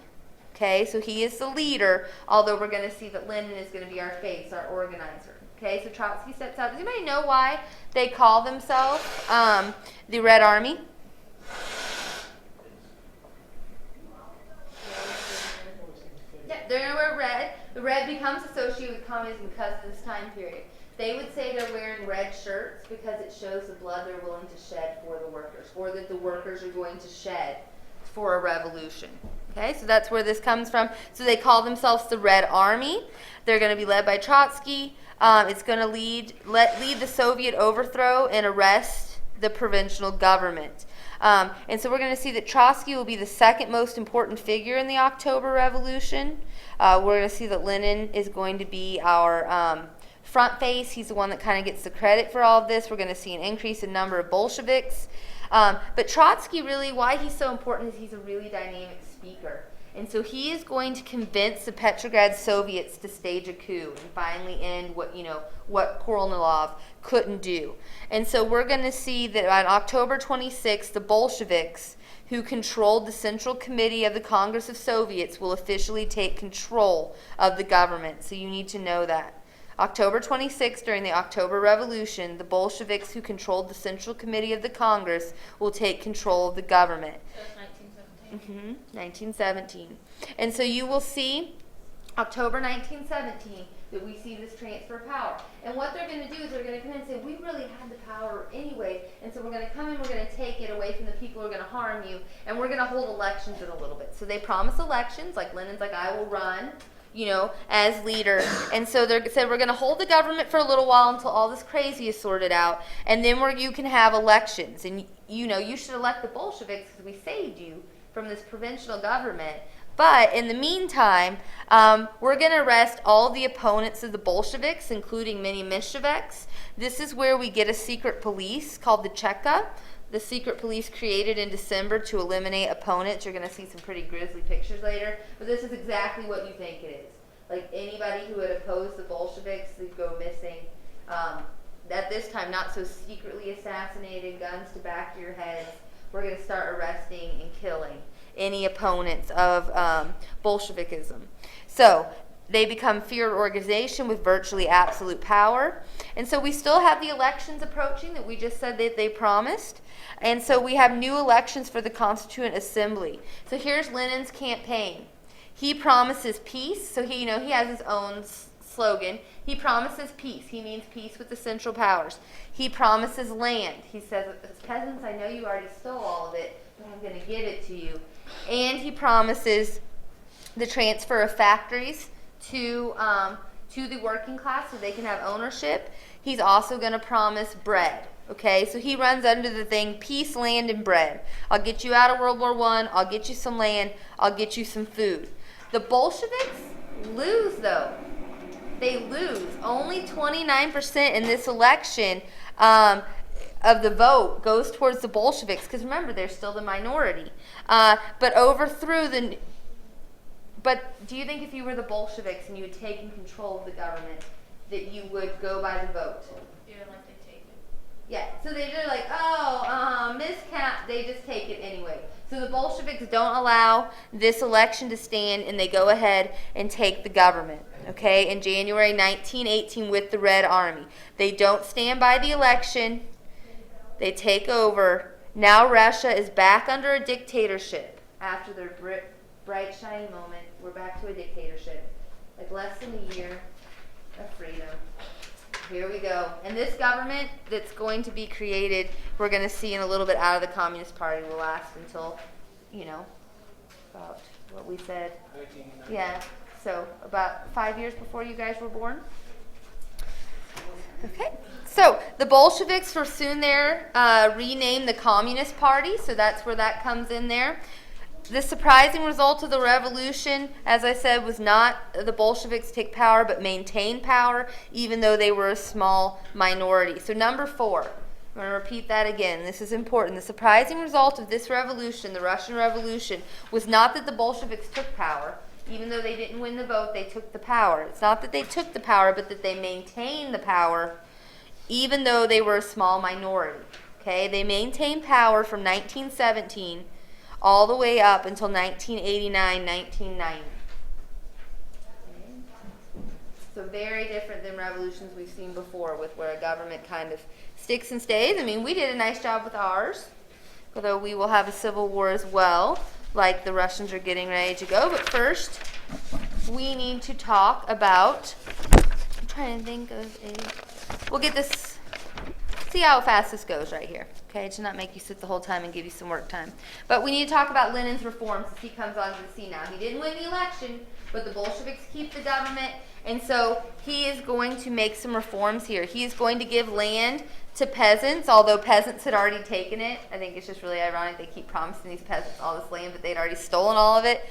Okay, so he is the leader, although we're going to see that Lenin is going to be our face, our organizer. Okay, so Trotsky sets out. Does anybody know why they call themselves the Red Army? Yeah, they're going to wear red. The red becomes associated with communism because of this time period. They would say they're wearing red shirts because it shows the blood they're willing to shed for the workers, or that the workers are going to shed for a revolution. Okay, so that's where this comes from. So they call themselves the Red Army. They're going to be led by Trotsky. It's going to lead the Soviet overthrow and arrest the provisional government. And so we're going to see that Trotsky will be the second most important figure in the October Revolution. We're going to see that Lenin is going to be our front face. He's the one that kind of gets the credit for all of this. We're going to see an increase in number of Bolsheviks. But Trotsky, really, why he's so important is he's a really dynamic speaker. And so he is going to convince the Petrograd Soviets to stage a coup and finally end what Kornilov couldn't do. And so we're going to see that on October 26th, the Bolsheviks, who controlled the Central Committee of the Congress of Soviets, will officially take control of the government. So you need to know that. October 26th, during the October Revolution, the Bolsheviks who controlled the Central Committee of the Congress will take control of the government. So that's 1917. 1917. And so you will see October 1917 that we see this transfer of power. And what they're going to do is they're going to come in and say, we really had the power anyway, and so we're going to come in, we're going to take it away from the people who are going to harm you, and we're going to hold elections in a little bit. So they promise elections, like Lenin's like, I will run, as leader. And so they said, we're going to hold the government for a little while until all this crazy is sorted out, and then you can have elections. And, you should elect the Bolsheviks because we saved you from this provincial government. But in the meantime, we're going to arrest all the opponents of the Bolsheviks, including many Mensheviks. This is where we get a secret police called the Cheka. The secret police created in December to eliminate opponents. You're going to see some pretty grisly pictures later. But this is exactly what you think it is. Like anybody who had opposed the Bolsheviks, they'd go missing. At this time, not so secretly assassinated, guns to back of your heads. We're going to start arresting and killing any opponents of Bolshevikism. So they become feared organization with virtually absolute power. And so we still have the elections approaching that we just said that they promised. And so we have new elections for the Constituent Assembly. So here's Lenin's campaign. He promises peace. So he has his own slogan. He promises peace. He means peace with the Central Powers. He promises land. He says, peasants, I know you already stole all of it, but I'm going to give it to you. And he promises the transfer of factories to the working class so they can have ownership. He's also going to promise bread. Okay, so he runs under the thing, peace, land, and bread. I'll get you out of World War I. I'll get you some land. I'll get you some food. The Bolsheviks lose, though. They lose. Only 29% in this election of the vote goes towards the Bolsheviks, because remember, they're still the minority. But do you think if you were the Bolsheviks and you had taken control of the government, that you would go by the vote? Yeah, like they take it. Yeah, so they're like, miscount, they just take it anyway. So the Bolsheviks don't allow this election to stand, and they go ahead and take the government, okay, in January 1918 with the Red Army. They don't stand by the election. They take over. Now Russia is back under a dictatorship after their bright, shiny moment. We're back to a dictatorship. Like less than a year of freedom. Here we go. And this government that's going to be created, we're going to see in a little bit out of the Communist Party will last until, about what we said. 1990. Yeah, so about 5 years before you guys were born. Okay, so the Bolsheviks were soon there renamed the Communist Party, so that's where that comes in there. The surprising result of the revolution, as I said, was not the Bolsheviks take power, but maintain power, even though they were a small minority. So number 4, I'm going to repeat that again. This is important. The surprising result of this revolution, the Russian Revolution, was not that the Bolsheviks took power. Even though they didn't win the vote, they took the power. It's not that they took the power, but that they maintained the power, even though they were a small minority. Okay, they maintained power from 1917 all the way up until 1989, 1990. Okay. So very different than revolutions we've seen before, with where a government kind of sticks and stays. I mean, we did a nice job with ours, although we will have a civil war as well, like the Russians are getting ready to go. But first, we need to talk about, I'm trying to think of we'll get this, let's see how fast this goes right here, okay, to not make you sit the whole time and give you some work time. But we need to talk about Lenin's reforms as he comes onto the scene now. He didn't win the election, but the Bolsheviks keep the government, and so he is going to make some reforms here. He is going to give land to peasants, although peasants had already taken it. I think it's just really ironic they keep promising these peasants all this land, but they'd already stolen all of it,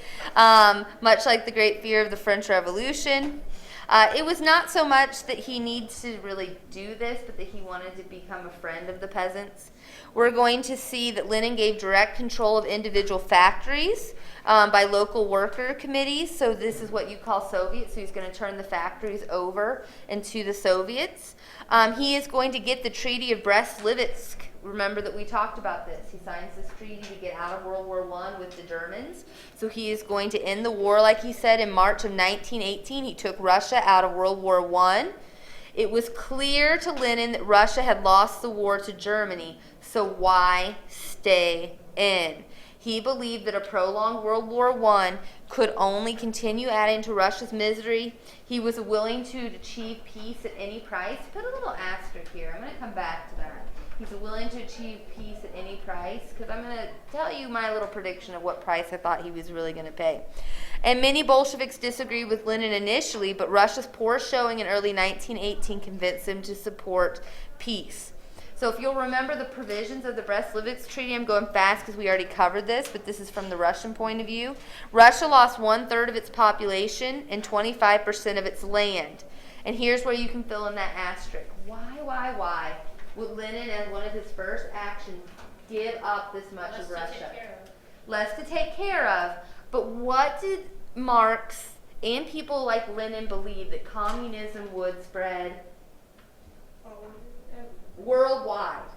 much like the Great Fear of the French Revolution. It was not so much that he needs to really do this, but that he wanted to become a friend of the peasants. We're going to see that Lenin gave direct control of individual factories by local worker committees. So this is what you call Soviets. So he's going to turn the factories over into the Soviets. He is going to get the Treaty of Brest-Litovsk. Remember that we talked about this. He signs this treaty to get out of World War I with the Germans. So he is going to end the war, like he said, in March of 1918. He took Russia out of World War I. It was clear to Lenin that Russia had lost the war to Germany, so why stay in? He believed that a prolonged World War I could only continue adding to Russia's misery. He was willing to achieve peace at any price. Put a little asterisk here. I'm going to come back to that. He's willing to achieve peace at any price, because I'm going to tell you my little prediction of what price I thought he was really going to pay. And many Bolsheviks disagreed with Lenin initially, but Russia's poor showing in early 1918 convinced them to support peace. So if you'll remember the provisions of the Brest-Litovsk Treaty, I'm going fast because we already covered this, but this is from the Russian point of view. Russia lost 1/3 of its population and 25% of its land. And here's where you can fill in that asterisk. Why would Lenin, as one of his first actions, give up this much of Russia? Less to take care of. But what did Marx and people like Lenin believe? That communism would spread worldwide,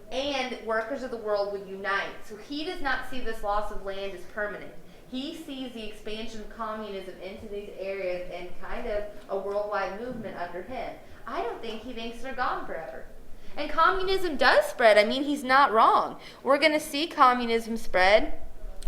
and workers of the world would unite. So he does not see this loss of land as permanent. He sees the expansion of communism into these areas and kind of a worldwide movement under him. I don't think he thinks they're gone forever. And communism does spread. I mean, he's not wrong. We're going to see communism spread.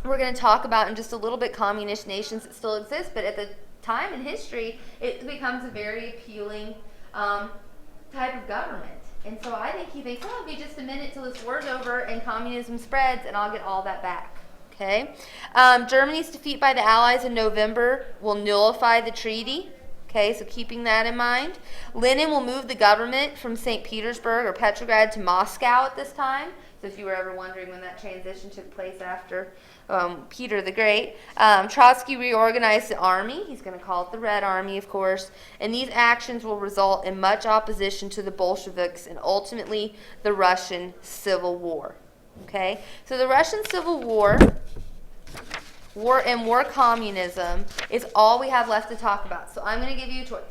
We're going to talk about in just a little bit communist nations that still exist, but at the time in history, it becomes a very appealing type of government. And so I think he thinks, oh, it'll be just a minute till this war's over and communism spreads and I'll get all that back. Okay? Germany's defeat by the Allies in November will nullify the treaty. Okay, so keeping that in mind. Lenin will move the government from St. Petersburg or Petrograd to Moscow at this time. So if you were ever wondering when that transition took place after Peter the Great. Trotsky reorganized the army. He's going to call it the Red Army, of course. And these actions will result in much opposition to the Bolsheviks and ultimately the Russian Civil War. Okay, so the Russian Civil War and war communism is all we have left to talk about. So I'm going to give you a choice.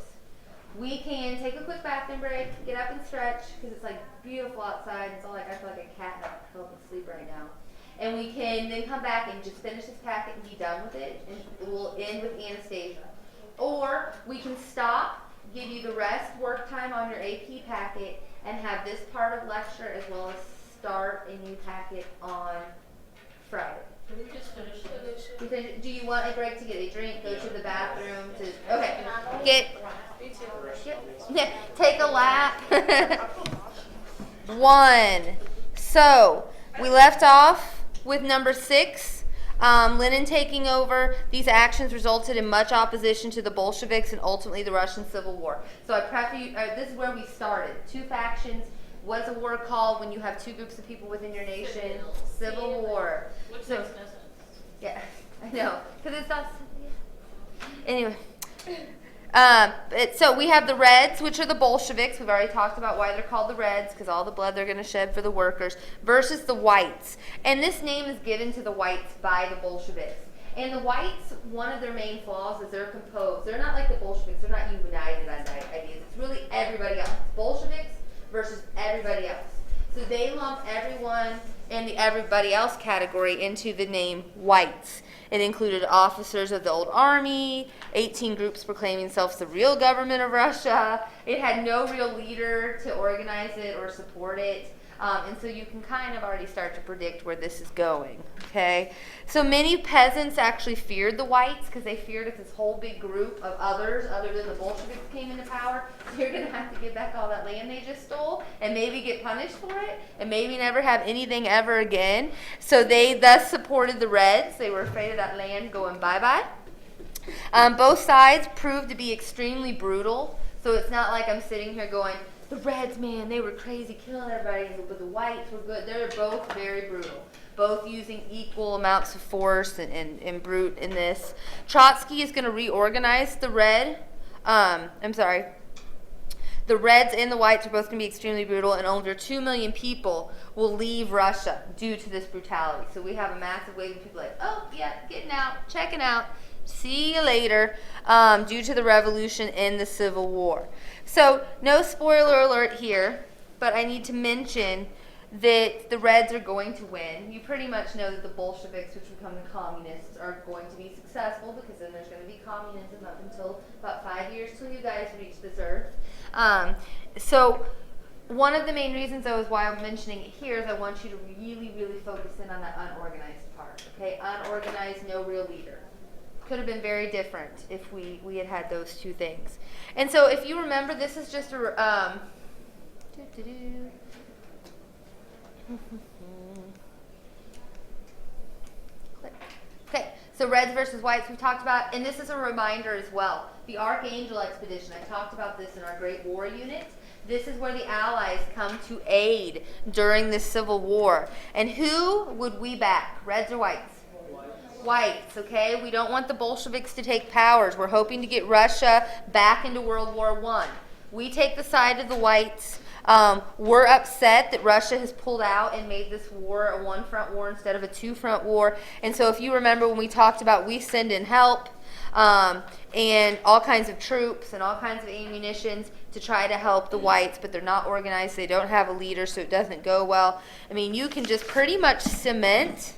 We can take a quick bathroom break, get up and stretch, because it's like beautiful outside. It's all like I feel like a cat that fell asleep right now. And we can then come back and just finish this packet and be done with it, and we'll end with Anastasia. Or we can stop, give you the rest work time on your AP packet, and have this part of lecture as well as start a new packet on Friday. Just finish it. Do you want a break to get a drink, go to the bathroom, okay, take a lap. 1. So, we left off with number 6. Lenin taking over. These actions resulted in much opposition to the Bolsheviks and ultimately the Russian Civil War. So I prep you, this is where we started. 2 factions. What's a war called when you have 2 groups of people within your nation? Civil War. Which So, makes no sense. yeah, I know, because it's not. Anyway, so we have the Reds, which are the Bolsheviks. We've already talked about why they're called the Reds, because all the blood they're going to shed for the workers, versus the Whites. And this name is given to the Whites by the Bolsheviks. And the Whites, one of their main flaws is they're composed. They're not like the Bolsheviks. They're not united on ideas. It's really everybody else. Bolsheviks versus everybody else. So they lump everyone in the everybody else category into the name Whites. It included officers of the old army, 18 groups proclaiming themselves the real government of Russia. It had no real leader to organize it or support it. And so you can kind of already start to predict where this is going, okay? So many peasants actually feared the whites because they feared if this whole big group of others, other than the Bolsheviks, came into power, they're going to have to give back all that land they just stole and maybe get punished for it and maybe never have anything ever again. So they thus supported the Reds. They were afraid of that land going bye-bye. Both sides proved to be extremely brutal. So it's not like I'm sitting here going, the Reds, man, they were crazy, killing everybody, but the whites were good. They're both very brutal, both using equal amounts of force and brute in this. Trotsky is going to reorganize the the Reds and the whites are both going to be extremely brutal, and over 2 million people will leave Russia due to this brutality. So we have a massive wave of people like, oh, yeah, getting out, checking out, see you later, due to the revolution and the Civil War. So no spoiler alert here, but I need to mention that the Reds are going to win. You pretty much know that the Bolsheviks, which become the communists, are going to be successful because then there's going to be communism up until about 5 years till you guys reach this earth. So one of the main reasons, though, is why I'm mentioning it here is I want you to really, really focus in on that unorganized part. Okay, unorganized, no real leader. Could have been very different if we had those two things. And so if you remember, this is just a okay, so Reds versus Whites we've talked about, and this is a reminder as well. The Archangel Expedition, I talked about this in our Great War Unit. This is where the Allies come to aid during this Civil War. And who would we back, Reds or Whites? Whites, okay? We don't want the Bolsheviks to take powers. We're hoping to get Russia back into World War I. We take the side of the whites. We're upset that Russia has pulled out and made this war a one-front war instead of a two-front war. And so if you remember when we talked about we send in help and all kinds of troops and all kinds of ammunitions to try to help the whites, but they're not organized, they don't have a leader, so it doesn't go well. I mean, you can just pretty much cement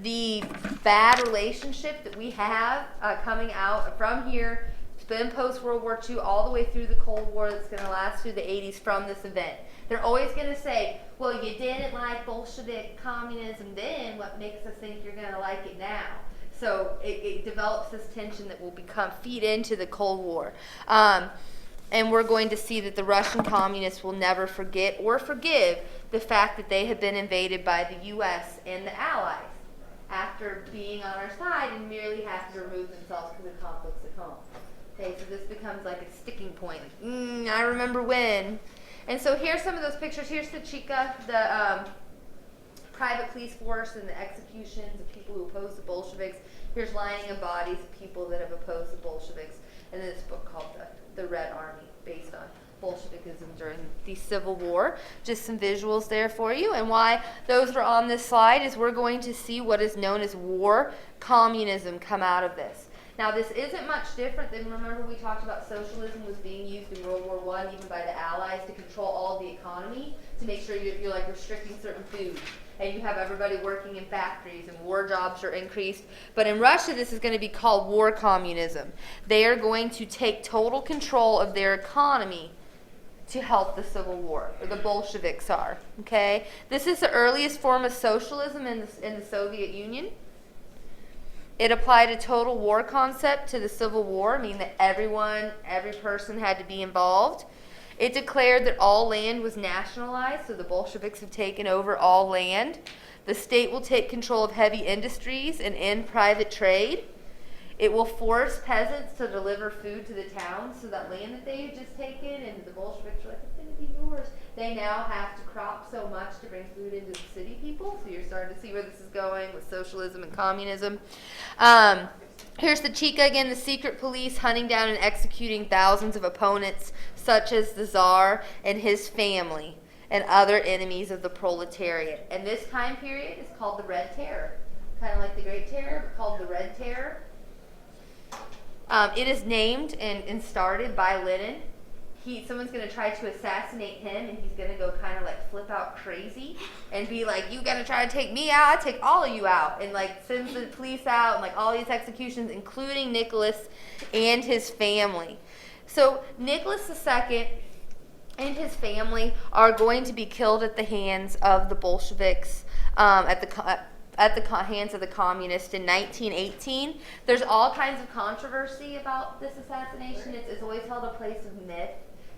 the bad relationship that we have coming out from here, then post-World War II, all the way through the Cold War that's going to last through the 80s from this event. They're always going to say, well, you didn't like Bolshevik communism then, what makes us think you're going to like it now? So it develops this tension that will feed into the Cold War. And we're going to see that the Russian communists will never forget or forgive the fact that they have been invaded by the U.S. and the Allies after being on our side and merely have to remove themselves because of conflicts at home. Okay, so this becomes like a sticking point. I remember when. And so here's some of those pictures. Here's the Cheka, the private police force and the executions of people who opposed the Bolsheviks. Here's lining of bodies of people that have opposed the Bolsheviks. And then this book called The Red Army, based on Bolshevikism during the Civil War. Just some visuals there for you. And why those are on this slide is we're going to see what is known as war communism come out of this. Now, this isn't much different than, remember we talked about socialism was being used in World War I, even by the Allies, to control all the economy, to make sure you're like restricting certain foods, and you have everybody working in factories, and war jobs are increased. But in Russia, this is going to be called war communism. They are going to take total control of their economy to help the Civil War, or the Bolsheviks are, okay? This is the earliest form of socialism in the Soviet Union. It applied a total war concept to the Civil War, meaning that every person had to be involved. It declared that all land was nationalized, so the Bolsheviks have taken over all land. The state will take control of heavy industries and end private trade. It will force peasants to deliver food to the towns, so that land that they had just taken, and the Bolsheviks were like, it's going to be yours. They now have to crop so much to bring food into the city people, so you're starting to see where this is going with socialism and communism. Here's the Cheka again, the secret police hunting down and executing thousands of opponents, such as the Tsar and his family, and other enemies of the proletariat. And this time period is called the Red Terror. Kind of like the Great Terror, but called the Red Terror. It is named and started by Lenin. Someone's going to try to assassinate him, and he's going to go kind of like flip out crazy and be like, you going to try to take me out? I take all of you out. And like sends the police out and like all these executions, including Nicholas and his family. So Nicholas II and his family are going to be killed at the hands of the Bolsheviks, at the hands of the communists in 1918. There's all kinds of controversy about this assassination. It's always held a place of myth,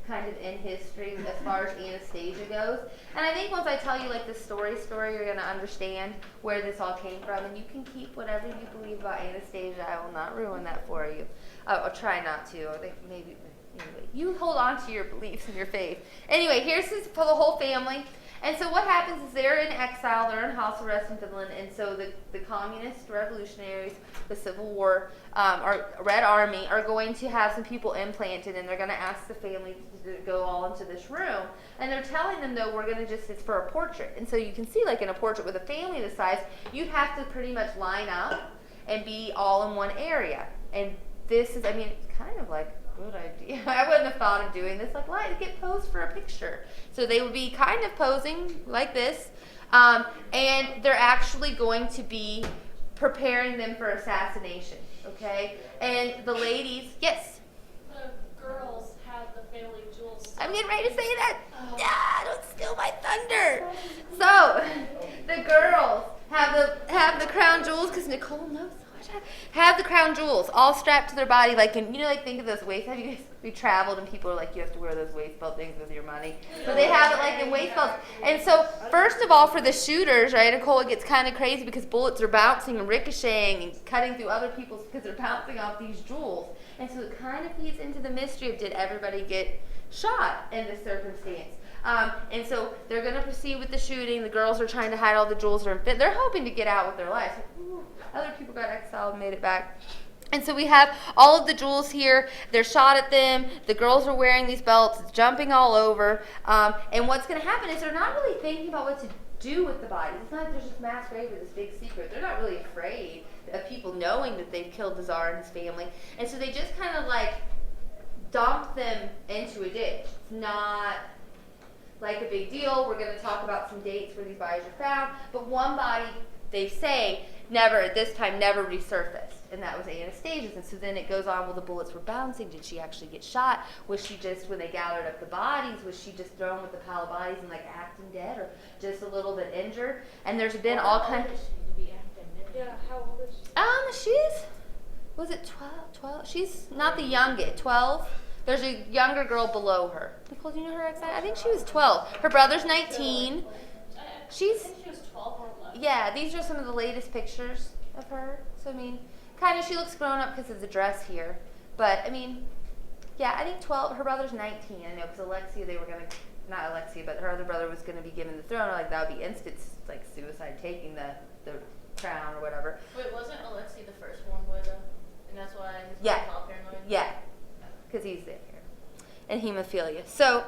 kind of in history as far as Anastasia goes. And I think once I tell you like the story, you're going to understand where this all came from. And you can keep whatever you believe about Anastasia. I will not ruin that for you. I'll try not to. I think maybe. Anyway, you hold on to your beliefs and your faith. Anyway, here's for the whole family. And so what happens is they're in exile, they're in house arrest in Finland, and so the communist revolutionaries, the Civil War, Red Army, are going to have some people implanted, and they're going to ask the family to go all into this room. And they're telling them, though, we're going to it's for a portrait. And so you can see, like in a portrait with a family this size, you'd have to pretty much line up and be all in one area. And this is, I mean, it's kind of like good idea. I wouldn't have thought of doing this. Like, why get posed for a picture? So they would be kind of posing like this, and they're actually going to be preparing them for assassination. Okay, and the ladies, yes. The girls had the family jewels. I'm getting ready to say that. Don't steal my thunder. So the girls have the crown jewels because Nicole knows. Have the crown jewels all strapped to their body, like like think of those waist. Have you guys traveled and people are like, you have to wear those waist belt things with your money? So they have it like in waist belts. And so first of all, for the shooters, right, Nicole, it gets kind of crazy because bullets are bouncing and ricocheting and cutting through other people's because they're bouncing off these jewels. And so it kind of feeds into the mystery of did everybody get shot in this circumstance. And so they're going to proceed with the shooting. The girls are trying to hide all the jewels. They're hoping to get out with their lives. Other people got exiled and made it back. And so we have all of the jewels here. They're shot at them. The girls are wearing these belts. It's jumping all over. And what's going to happen is they're not really thinking about what to do with the bodies. It's not like there's this mass grave or this big secret. They're not really afraid of people knowing that they've killed the Tsar and his family. And so they just kind of like dump them into a ditch. It's not like a big deal. We're going to talk about some dates where these bodies are found. But one body, they say, never resurfaced, and that was Anastasia's. And so then it goes on, well, the bullets were bouncing. Did she actually get shot? Was she just, when they gathered up the bodies, was she just thrown with the pile of bodies and like acting dead, or just a little bit injured? And there's been all kinds. Yeah, how old is she? Was it 12? She's not the youngest, 12. There's a younger girl below her. Nicole, do you know her exact? I think she was 12. Her brother's 19. I think she was 12 or 11. Yeah, these are some of the latest pictures of her. So, I mean, kind of she looks grown up because of the dress here. But, I mean, yeah, I think 12. Her brother's 19. I know because Alexia, they were going to, not Alexia, but her other brother was going to be given the throne. Like, that would be instant, like, suicide, taking the crown or whatever. Wait, wasn't Alexei the first one with and that's why his Yeah. mom's all paranoid? Yeah, because he's there. And hemophilia. So,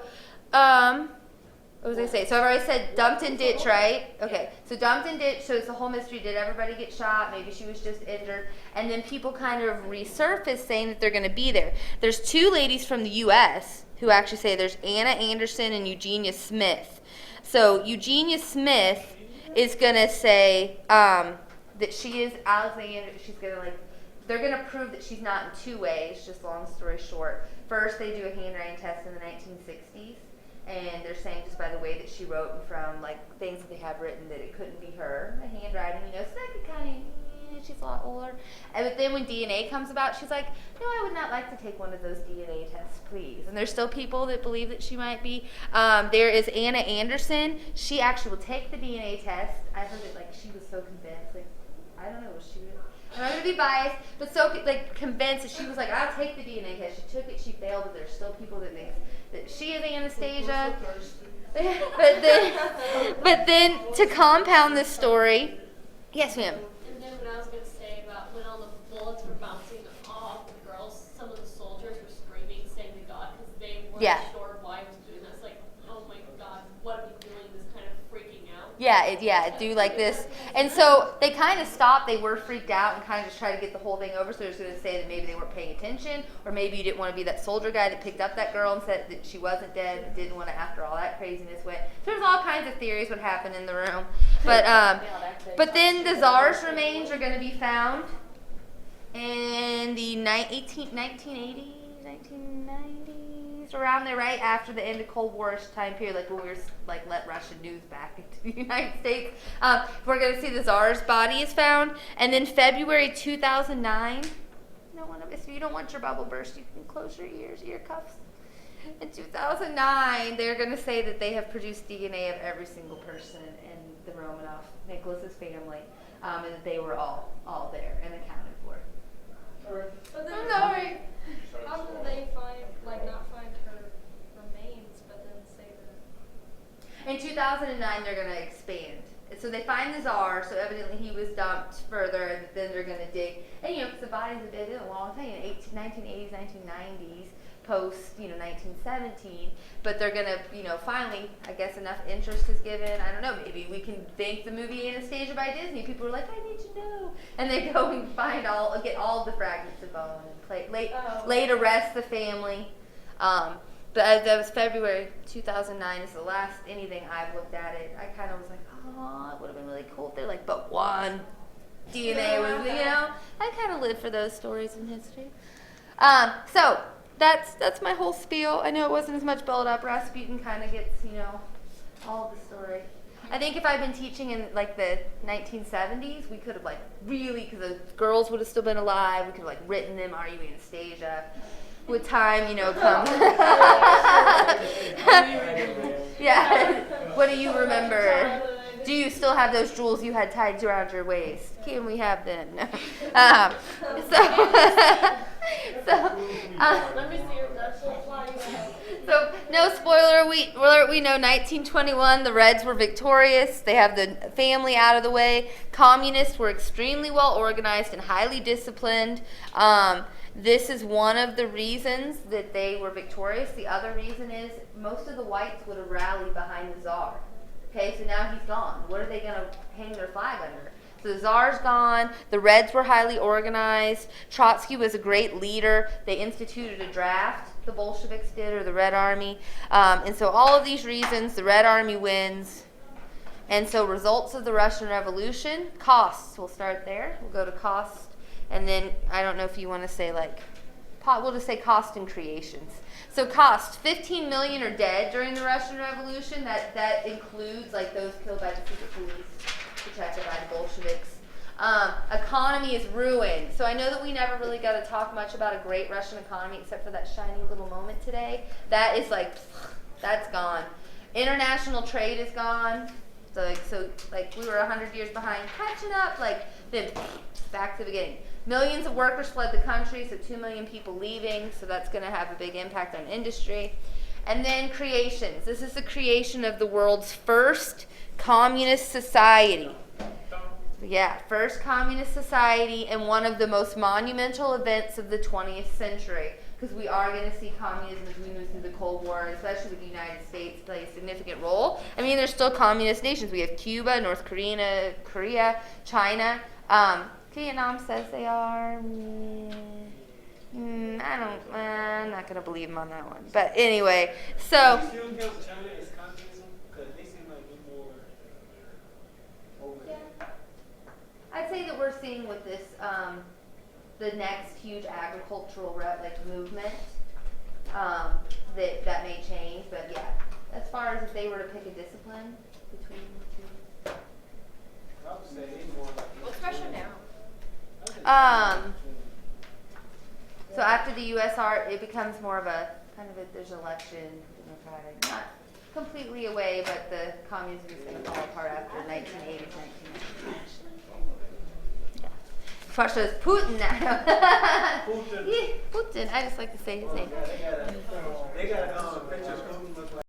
what was I say? So I've already said dumped in ditch, right? Okay. So dumped in ditch. So it's the whole mystery. Did everybody get shot? Maybe she was just injured. And then people kind of resurface saying that they're going to be there. There's two ladies from the U.S. who actually say there's Anna Anderson and Eugenia Smith. So Eugenia Smith is going to say that she is Alexander. She's going to they're going to prove that she's not in two ways, just long story short. First, they do a handwriting test in the 1960s, and they're saying just by the way that she wrote and from things that they have written that it couldn't be her, the handwriting, so that could kind of, she's a lot older. But then when DNA comes about, she's like, no, I would not like to take one of those DNA tests, please. And there's still people that believe that she might be. There is Anna Anderson. She actually will take the DNA test. I heard that she was so convinced, I don't know, was she really? I'm not going to be biased, but so convinced that she was like, I'll take the DNA test. She took it, she failed, but there's still people that think that she is Anastasia. but then to compound this story, yes, ma'am. And then what I was going to say about when all the bullets were bouncing off the girls, some of the soldiers were screaming, saying to God, because they weren't sure why he was doing that. It's like, oh my God, what are we doing? This kind of freaking out. Do like this. And so they kind of stopped. They were freaked out and kind of just tried to get the whole thing over. So they're just going to say that maybe they weren't paying attention, or maybe you didn't want to be that soldier guy that picked up that girl and said that she wasn't dead, and didn't want to, after all that craziness went. So there's all kinds of theories what happened in the room. But then the Tsar's remains are going to be found in the 1980s, 1990s. It's around there, right after the end of Cold War-ish time period, like when we were like let Russian news back into the United States. We're gonna see the Tsar's body is found, and then February 2009. If you don't want your bubble burst, you can close your ear cuffs. In 2009, they're going to say that they have produced DNA of every single person in the Romanov, Nicholas's family, and that they were all there and accounted for. Alright. But then, I'm sorry. how do they not find her remains, but then say that? In 2009, they're going to expand. So they find the Tsar, so evidently he was dumped further, and then they're going to dig. And, because the bodies have been in a long time, 1980s, 1990s, post, 1917. But they're going to, finally, I guess enough interest is given. I don't know, maybe we can thank the movie Anastasia by Disney. People are like, I need to know. And they go and get all the fragments of bone and lay to rest the family. But that was February 2009 is the last anything I've looked at it. I kind of was like, oh, it would have been really cool if they're like, but one DNA was, I kind of live for those stories in history. So that's my whole spiel. I know it wasn't as much build up. Rasputin kind of gets, all of the story. I think if I'd been teaching in like the 1970s, we could have really, because the girls would have still been alive, we could have written them, Are You Anastasia? With time, come. Yeah. What do you remember? Do you still have those jewels you had tied around your waist? Can we have them? No. Let me see your flying. So, no spoiler alert, we know 1921, the Reds were victorious. They have the family out of the way. Communists were extremely well organized and highly disciplined. This is one of the reasons that they were victorious. The other reason is most of the whites would have rallied behind the Tsar. Okay, so now he's gone. What are they going to hang their flag under? So the Tsar's gone. The Reds were highly organized. Trotsky was a great leader. They instituted a draft, the Bolsheviks did, or the Red Army. And so all of these reasons, the Red Army wins. And so results of the Russian Revolution, costs. We'll start there. We'll go to cost. And then, I don't know if you want to say we'll just say cost and creations. So cost, 15 million are dead during the Russian Revolution. That includes those killed by the secret police, protected by the Bolsheviks. Economy is ruined. So I know that we never really got to talk much about a great Russian economy except for that shiny little moment today. That is that's gone. International trade is gone. So we were 100 years behind, catching up, then back to the beginning. Millions of workers fled the country, so 2 million people leaving, so that's going to have a big impact on industry. And then creations. This is the creation of the world's first communist society. Yeah, first communist society, and one of the most monumental events of the 20th century, because we are going to see communism as we move through the Cold War, especially with the United States, play a significant role. I mean, there's still communist nations. We have Cuba, North Korea, China. Vietnam says they are. I'm not going to believe them on that one. But anyway, so. Do you still count China as communism? Because they seem like they're more over there. I'd say that we're seeing with this, the next huge agricultural movement, that may change. But yeah, as far as if they were to pick a discipline between the two. I would say they more like. What's Russia now? So after the USR, it becomes more of a there's election, democratic, not completely away, but the communism is going to fall apart after 1980, 1990. Yeah. Russia is Putin now. Putin. Yeah, Putin. I just like to say his name. They got pictures of Putin look like.